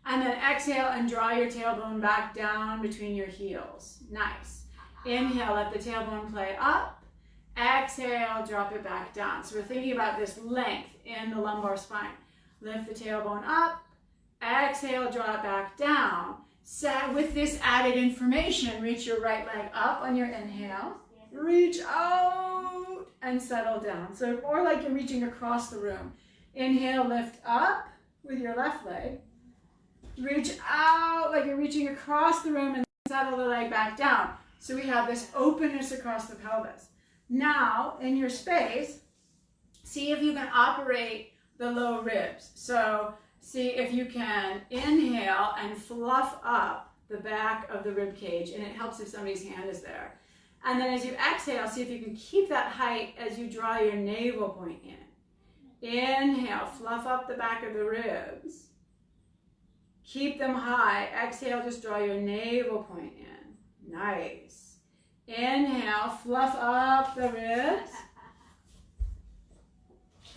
and then exhale and draw your tailbone back down between your heels. Nice. Inhale, let the tailbone play up. Exhale, drop it back down. So we're thinking about this length in the lumbar spine. Lift the tailbone up. Exhale, draw it back down. So with this added information, reach your right leg up on your inhale. Reach out and settle down. So more like you're reaching across the room. Inhale, lift up with your left leg. Reach out like you're reaching across the room, and settle the leg back down. So we have this openness across the pelvis. Now, in your space, see if you can operate the low ribs. So see if you can inhale and fluff up the back of the rib cage, and it helps if somebody's hand is there. And then as you exhale, see if you can keep that height as you draw your navel point in. Inhale, fluff up the back of the ribs. Keep them high. Exhale, just draw your navel point in. Nice. Inhale, fluff up the ribs.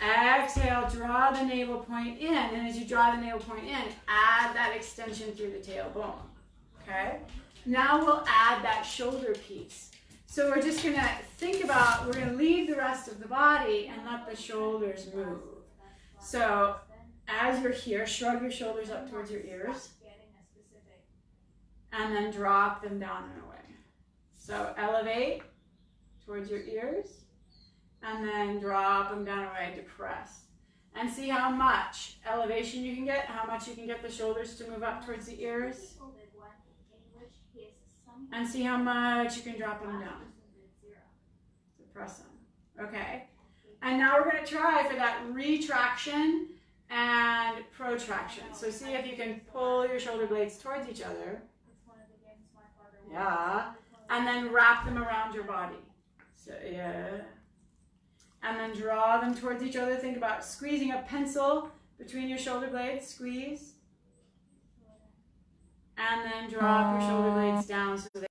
Exhale, draw the navel point in, and as you draw the navel point in, add that extension through the tailbone, okay? Now we'll add that shoulder piece. So we're just gonna think about, we're gonna leave the rest of the body and let the shoulders move. So as you're here, shrug your shoulders up towards your ears, and then drop them down and away. So elevate towards your ears, and then drop them down away, depress. And see how much elevation you can get, how much you can get the shoulders to move up towards the ears. And see how much you can drop them down. Depress them. Okay. And now we're going to try for that retraction and protraction. So see if you can pull your shoulder blades towards each other. Yeah. And then wrap them around your body. So yeah. And then draw them towards each other. Think about squeezing a pencil between your shoulder blades. Squeeze. And then drop your shoulder blades down so they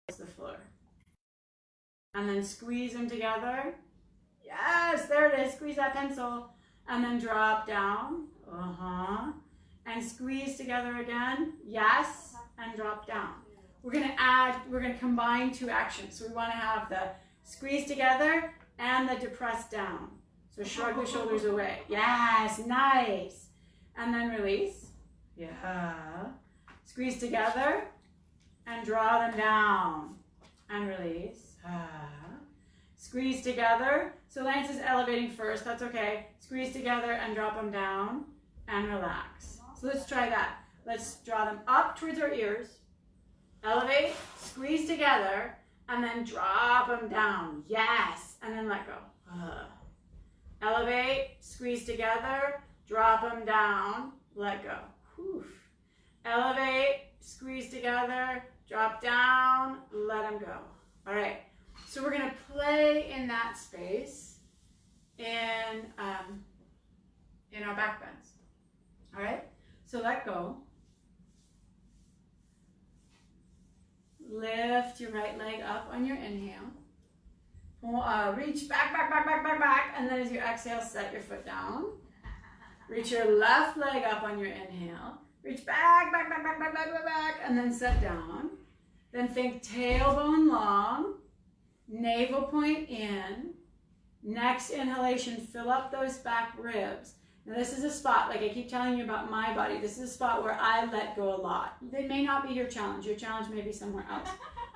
touch the floor. And then squeeze them together. Yes, there it is. Squeeze that pencil. And then drop down. And squeeze together again. Yes. And drop down. We're going to combine two actions. So we want to have the squeeze together and the depress down. So shrug the shoulders away. Yes, nice. And then release. Yeah. Squeeze together and draw them down. And release. Squeeze together. So Lance is elevating first. That's okay. Squeeze together and drop them down and relax. So let's try that. Let's draw them up towards our ears. Elevate, squeeze together, and then drop them down. Yes. And then let go. Elevate, squeeze together, drop them down, let go. Whew. Elevate, squeeze together, drop down, let them go. All right. So we're going to play in that space in our back bends. All right. So let go. Lift your right leg up on your inhale. Reach back, and then as you exhale, set your foot down. Reach your left leg up on your inhale. Reach back, and then set down. Then think tailbone long, navel point in. Next inhalation, fill up those back ribs. Now this is a spot, like I keep telling you about my body, this is a spot where I let go a lot. They may not be your challenge. Your challenge may be somewhere else.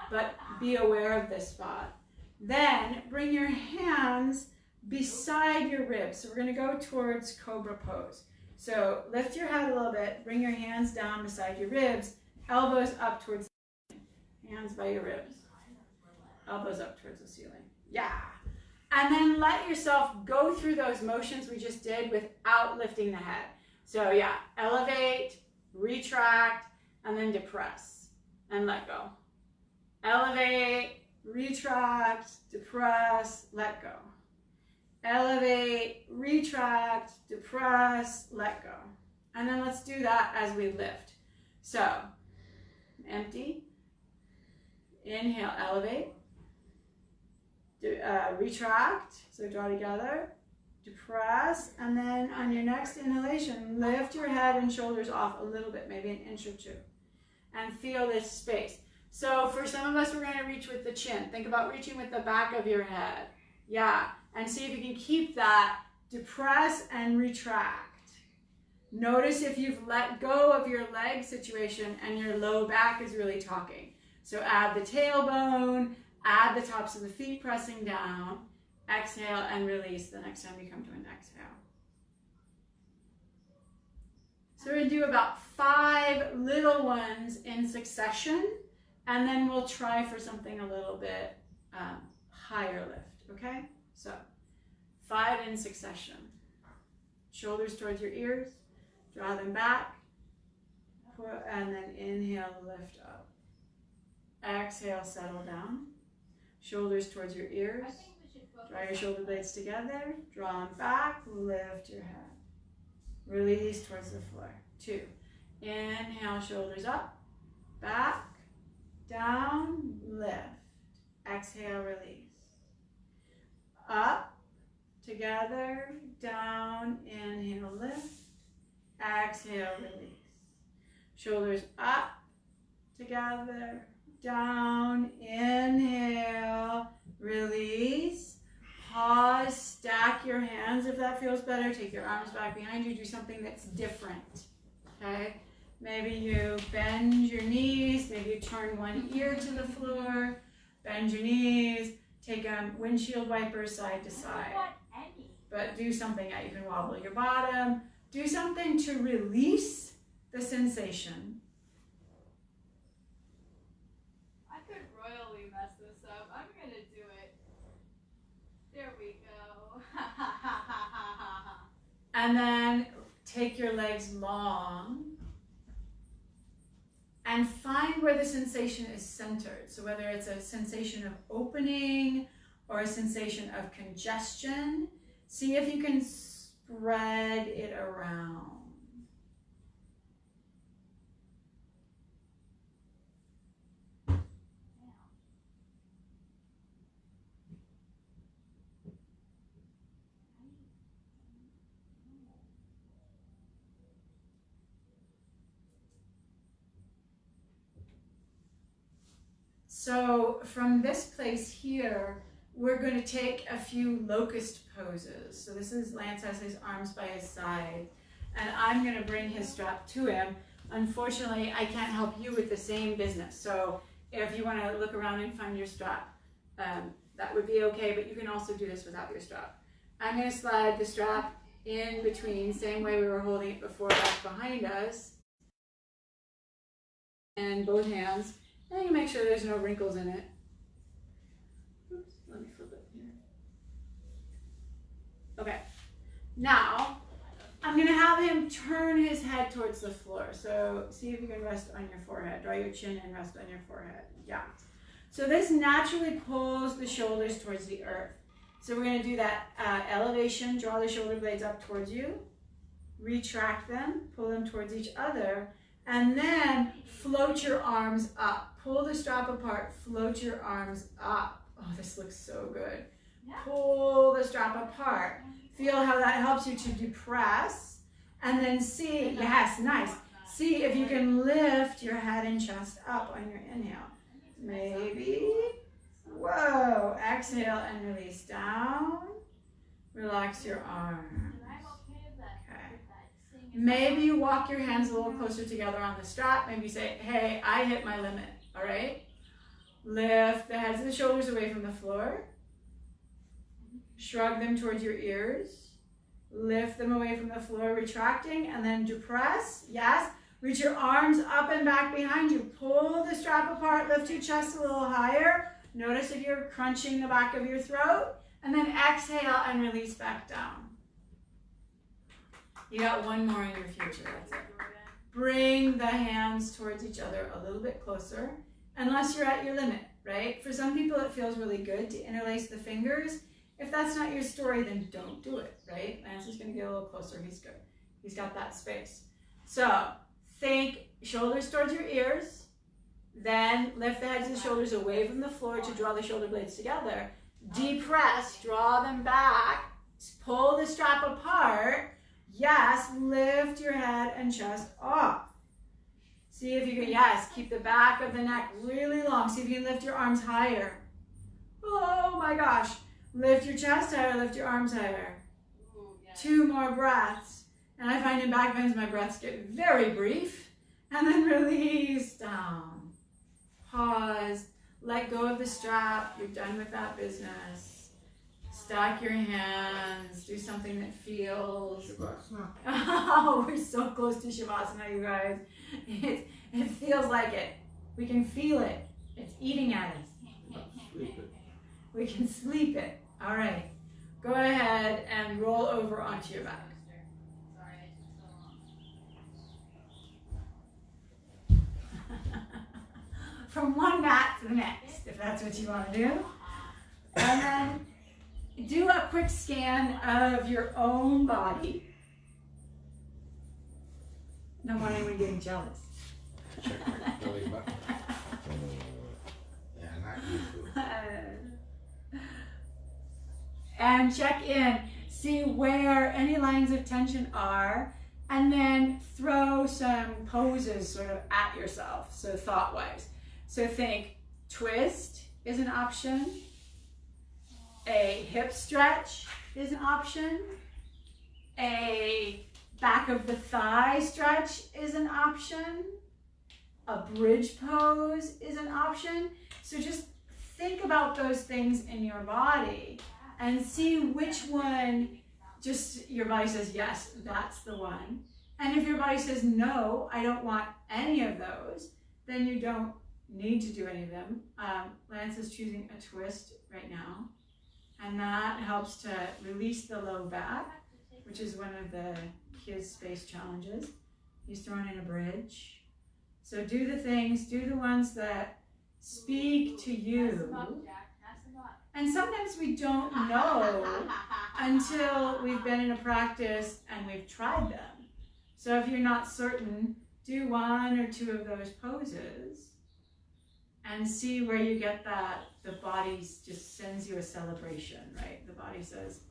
But be aware of this spot. Then bring your hands beside your ribs. So we're going to go towards cobra pose. So lift your head a little bit. Bring your hands down beside your ribs. Elbows up towards the ceiling. Hands by your ribs. Elbows up towards the ceiling. Yeah. And then let yourself go through those motions we just did without lifting the head. So yeah, elevate, retract, and then depress. And let go. Elevate, retract, depress, let go. Elevate, retract, depress, let go. And then let's do that as we lift. So, empty. Inhale, elevate. Retract, so draw together. Depress, and then on your next inhalation, lift your head and shoulders off a little bit, maybe an inch or two. And feel this space. So for some of us, we're going to reach with the chin. Think about reaching with the back of your head. Yeah, and see if you can keep that. Depress and retract. Notice if you've let go of your leg situation and your low back is really talking. So add the tailbone, add the tops of the feet pressing down. Exhale and release the next time you come to an exhale. So we're going to do about 5 little ones in succession. And then we'll try for something a little bit higher lift, okay? So 5 in succession. Shoulders towards your ears, draw them back, and then inhale, lift up. Exhale, settle down. Shoulders towards your ears, draw your shoulder blades together, draw them back, lift your head. Release towards the floor. 2. Inhale, shoulders up, back, down, lift. Exhale, release. Up, together, down, inhale, lift, exhale, release. Shoulders up, together, down, inhale, release. Pause, stack your hands if that feels better. Take your arms back behind you. Do something that's different, okay? Maybe you bend your knees. Maybe you turn one ear to the floor. Bend your knees. Take a windshield wiper side to side. But do something that you can wobble your bottom. Do something to release the sensation. I could royally mess this up. I'm gonna do it. There we go. And then take your legs long and find where the sensation is centered. So whether it's a sensation of opening or a sensation of congestion, see if you can spread it around. So from this place here, we're going to take a few locust poses. So this is Lance has his arms by his side, and I'm going to bring his strap to him. Unfortunately, I can't help you with the same business. So if you want to look around and find your strap, that would be okay, but you can also do this without your strap. I'm going to slide the strap in between, same way we were holding it before, back behind us, and both hands. And you make sure there's no wrinkles in it. Oops, let me flip it here. Okay, now I'm gonna have him turn his head towards the floor. So see if you can rest on your forehead. Draw your chin and rest on your forehead. Yeah. So this naturally pulls the shoulders towards the earth. So we're gonna do that elevation, draw the shoulder blades up towards you, retract them, pull them towards each other, and then float your arms up. Pull the strap apart, float your arms up. Oh, this looks so good. Pull the strap apart. Feel how that helps you to depress. And then see, yes, nice. See if you can lift your head and chest up on your inhale. Maybe. Whoa. Exhale and release down. Relax your arms. Maybe you walk your hands a little closer together on the strap. Maybe you say, hey, I hit my limit, all right? Lift the heads and the shoulders away from the floor. Shrug them towards your ears. Lift them away from the floor, retracting, and then depress. Yes. Reach your arms up and back behind you. Pull the strap apart, lift your chest a little higher. Notice if you're crunching the back of your throat. And then exhale and release back down. You got one more in your future, that's it. Bring the hands towards each other a little bit closer, unless you're at your limit, right? For some people, it feels really good to interlace the fingers. If that's not your story, then don't do it, right? Lance is gonna get a little closer, he's good. He's got that space. So, think shoulders towards your ears, then lift the heads and shoulders away from the floor to draw the shoulder blades together. Depress, draw them back, pull the strap apart. Yes, lift your head and chest off. See if you can, yes, keep the back of the neck really long. See if you can lift your arms higher. Oh my gosh. Lift your chest higher, lift your arms higher. Two more breaths. And I find in back bends, my breaths get very brief. And then release down. Pause. Let go of the strap. You're done with that business. Stack your hands. Do something that feels. Shavasana. Oh, we're so close to Shavasana, you guys. It feels like it. We can feel it. It's eating at us. Sleep it. We can sleep it. All right. Go ahead and roll over onto your back. From one mat to the next, if that's what you want to do. And then do a quick scan of your own body. Don't want anyone getting jealous. Check my belly button. Yeah, not you too. And check in. See where any lines of tension are, and then throw some poses sort of at yourself, so thought-wise. So think twist is an option, a hip stretch is an option, a back of the thigh stretch is an option, a bridge pose is an option. So just think about those things in your body and see which one just your body says, yes, that's the one. And if your body says, no, I don't want any of those, then you don't need to do any of them. Lance is choosing a twist right now. And that helps to release the low back, which is one of the kids' space challenges. He's throwing in a bridge. So do the things, do the ones that speak to you. And sometimes we don't know until we've been in a practice and we've tried them. So if you're not certain, do one or two of those poses and see where you get that. The body just sends you a celebration, right? The body says,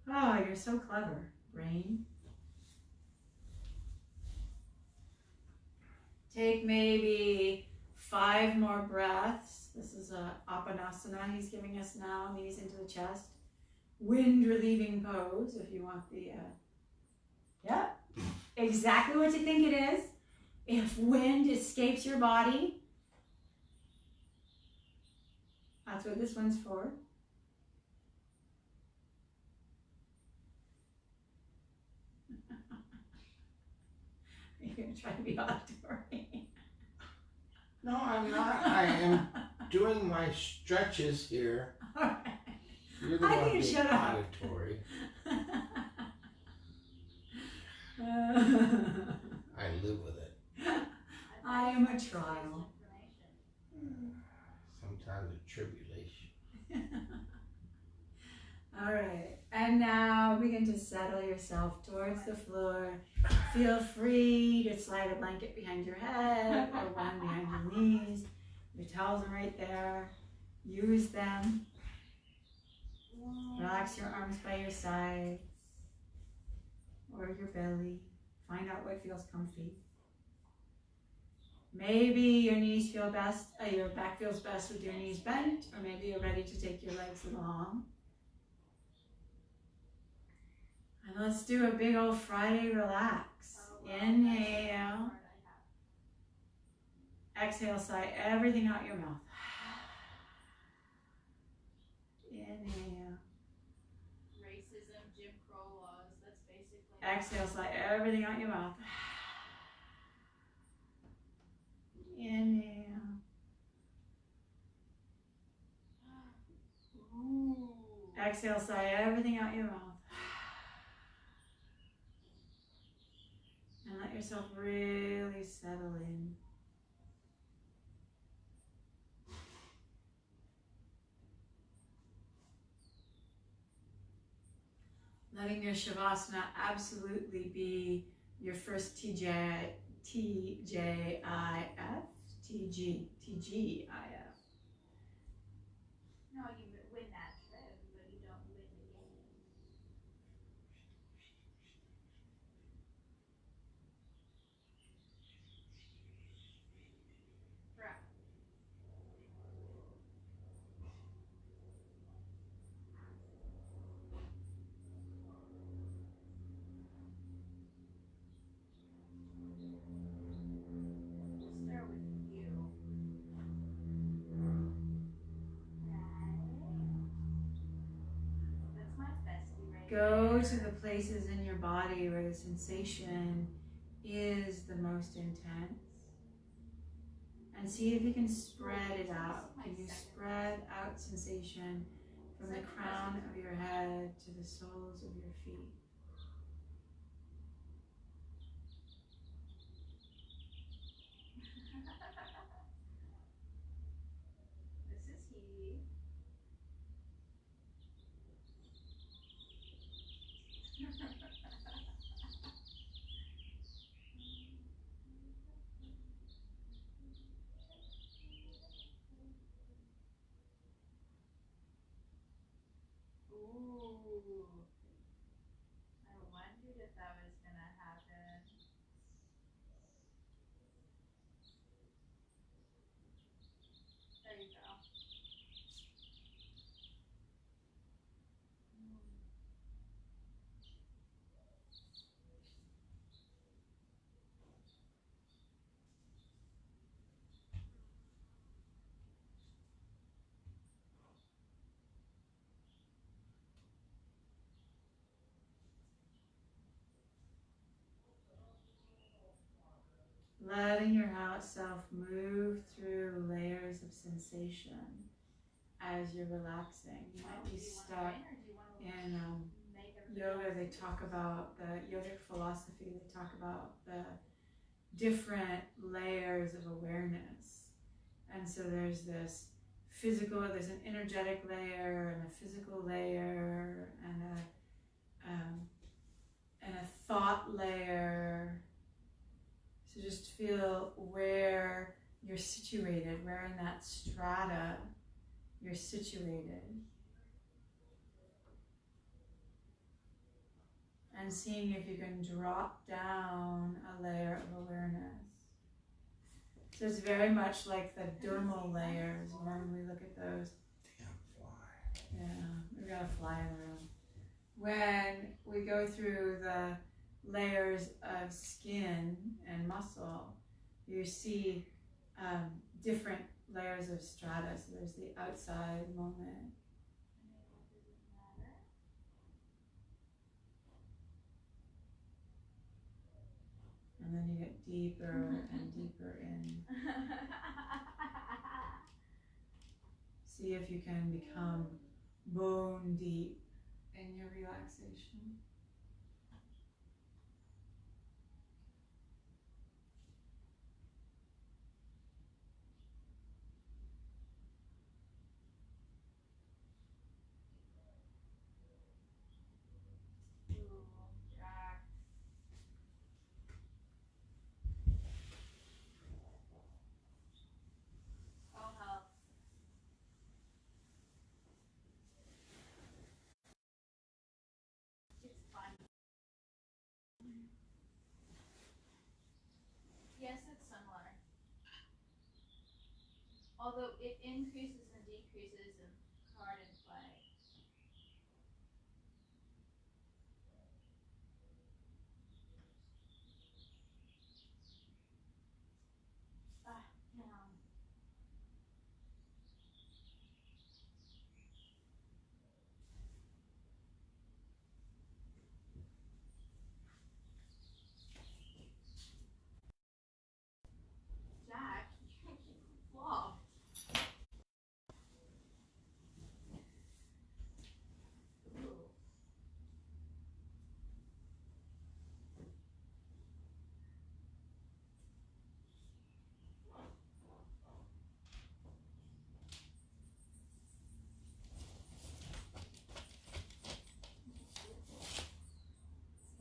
oh, you're so clever, brain. Take maybe 5 more breaths. This is a Apanasana he's giving us now, knees into the chest. Wind relieving pose if you want the, yeah, exactly what you think it is. If wind escapes your body, that's what this one's for. You're going to try to be auditory. No, I'm not. I am doing my stretches here. All right. You're the I one can being shut up. auditory. I live with it. I am a trial. Sometimes a tribulation. All right, and now begin to settle yourself towards the floor. Feel free to slide a blanket behind your head or one behind your knees. Your towels are right there. Use them. Relax your arms by your sides or your belly. Find out what feels comfy. Maybe your knees feel best, your back feels best with your knees bent, or maybe you're ready to take your legs along. And let's do a big old Friday relax. Inhale. Exhale, sigh everything out your mouth. Inhale. Racism, Jim Crow laws, that's basically... Exhale, sigh everything out your mouth. Inhale. Ooh. Exhale, sigh everything out your mouth. And let yourself really settle in. Letting your Shavasana absolutely be your first TGIF, TGIF. No, you win that trip, but you don't win the game. Right. We'll start with you. That's my bestie right Go there. to the places in your body where the sensation is the most intense. And see if you can spread it out. Can you spread out sensation from the crown of your head to the soles of your feet? This is he. Ooh. letting your self move through layers of sensation as you're relaxing. You might be stuck in yoga. They talk about the yogic philosophy. They talk about the different layers of awareness. And so there's this physical, there's an energetic layer and a physical layer and a thought layer. So just feel where you're situated, where in that strata you're situated. And seeing if you can drop down a layer of awareness. So it's very much like the dermal layers when we look at those. Damn fly. Yeah, we've got a fly in the room. When we go through the layers of skin and muscle, you see different layers of strata. So there's the outside moment. And then you get deeper and deeper in. See if you can become bone deep in your relaxation. Yes, it's similar. Although it increases and decreases in card and play. Yeah. Jack, you flop. Ooh.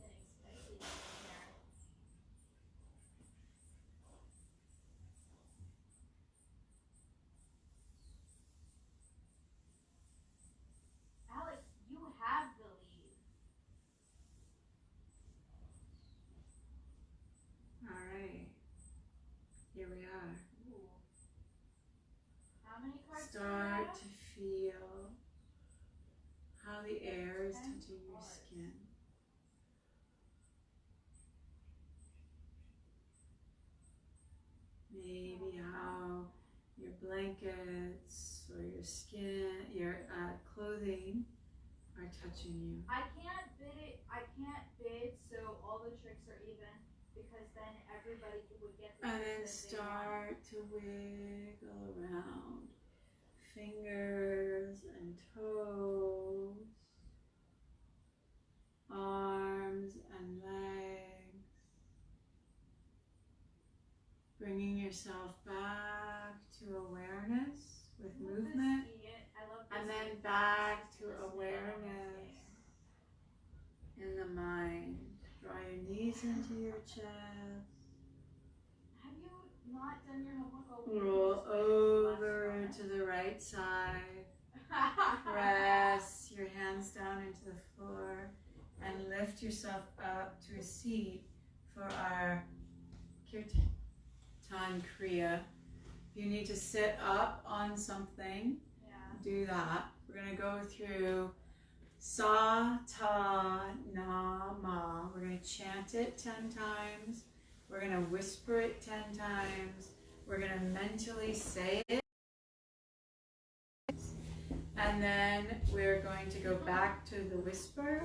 It's getting spicy in here. Alex, you have the lead. All right, here we are. Ooh. How many cards do you Start have? to feel how the air is touching your skin. Maybe how your blankets or your skin, your clothing are touching you. I can't bid so all the tricks are even because then everybody would get the And then tricks that they want. start to wiggle around fingers and toes, arms and legs, bringing yourself back to awareness with movement, and then back to awareness in the mind. Draw your knees into your chest. Have you not done your homework all week? Roll over to the right side. Press your hands down into the floor and lift yourself up to a seat for our Kirtan Kriya. If you need to sit up on something, do that. We're going to go through Sa, Ta, Na, Ma. We're going to chant it 10 times. We're going to whisper it 10 times. We're going to mentally say it. And then we're going to go back to the whisper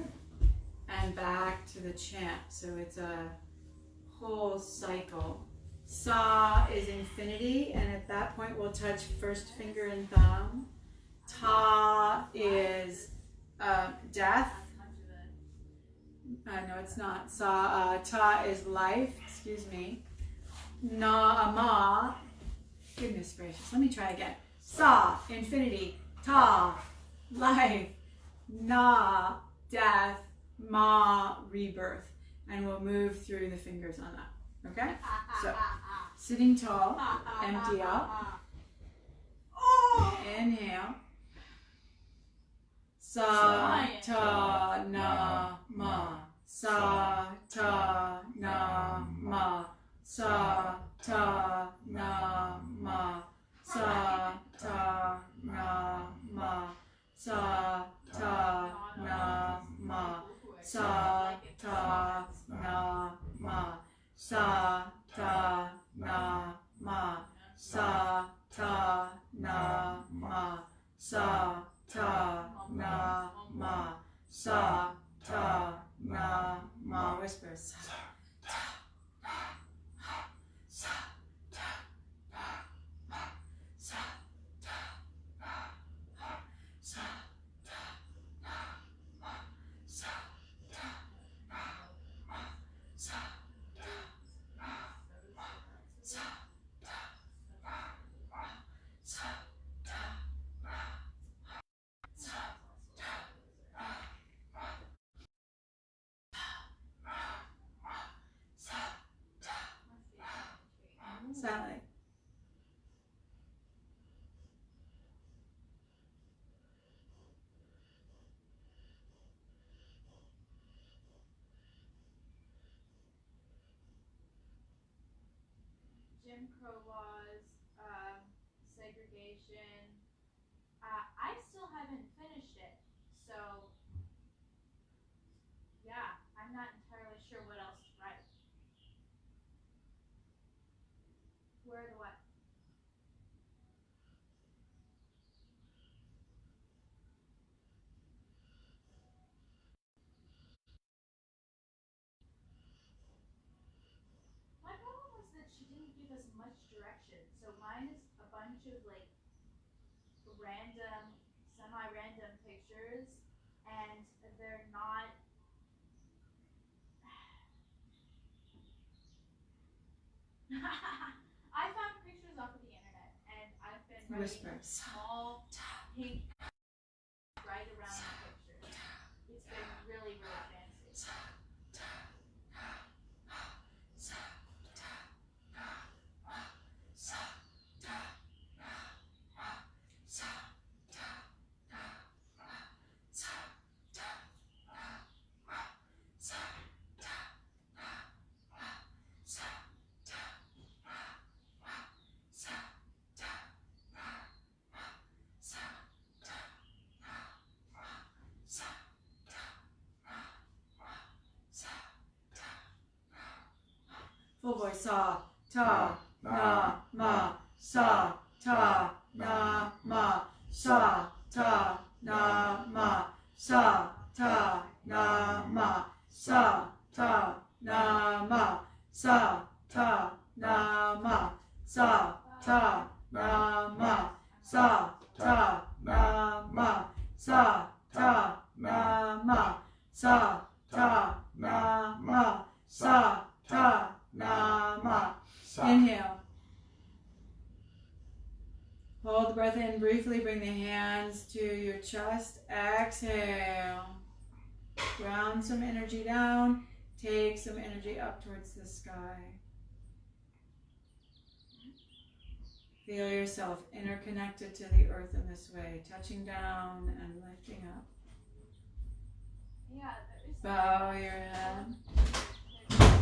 and back to the chant. So it's a whole cycle. Sa is infinity, and at that point we'll touch first finger and thumb. Ta is death. No, it's not. Ta is life. Excuse me. Ma. Goodness gracious. Let me try again. Sa, infinity. Ta, life. Na, death. Ma, rebirth. And we'll move through the fingers on that. Okay? So, sitting tall, empty out. Inhale. Sa, ta, na, ma. Sa, ta, na, ma. Sa, ta, na, ma. Sa, ta, na, ma. Sa, ta, na, ma. Sa, ta, na, ma. Sa, ta, na, ma. Sa, ta, na, ma. Sa, ta, na, ma. Sa, ta, na, ma. Whisper. Sa, ta, na, sa, ta, na, ma. Sa, ta, na, ma. Sa, ta, na, ma. Sa, ta, na, ma. Sa, ta, na, ma. Sa, ta, na, ma. Sa, ta, na, ma. Sa, ta, na, ma. Silently. Jim Crow laws, segregation. I still haven't finished it, so yeah, I'm not entirely sure what else to write. Where the what? My problem was that she didn't give us much direction, so mine is a bunch of like random, semi-random pictures, and they're not. I found pictures off of the internet, and I've been writing Whisper. small pink right around the pictures. It's been really, really fancy. Full voice. Sa, ta, na, ma. Sa, ta, na, ma. Sa, ta, na, ma. Sa, ta, na, ma. Sa, ta, na, ma. Sa, ta, na, ma. Sa, ta, na, ma. Sa, ta, na, ma. Sa, ta, na, ma. Sa, ta, na, ma. Sa, ta, na, ma. Inhale. Hold the breath in briefly. Bring the hands to your chest. Exhale. Ground some energy down. Take some energy up towards the sky. Feel yourself interconnected to the earth in this way, touching down and lifting up. Yeah, there is. Bow your head,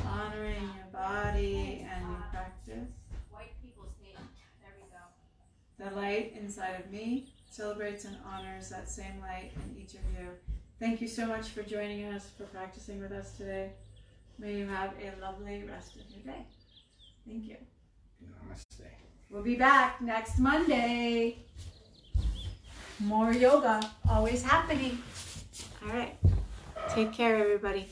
honoring your body and your practice. White people's hate. There we go. The light inside of me celebrates and honors that same light in each of you. Thank you so much for joining us, for practicing with us today. May you have a lovely rest of your day. Thank you. Namaste. We'll be back next Monday. More yoga, always happening. All right. Take care, everybody.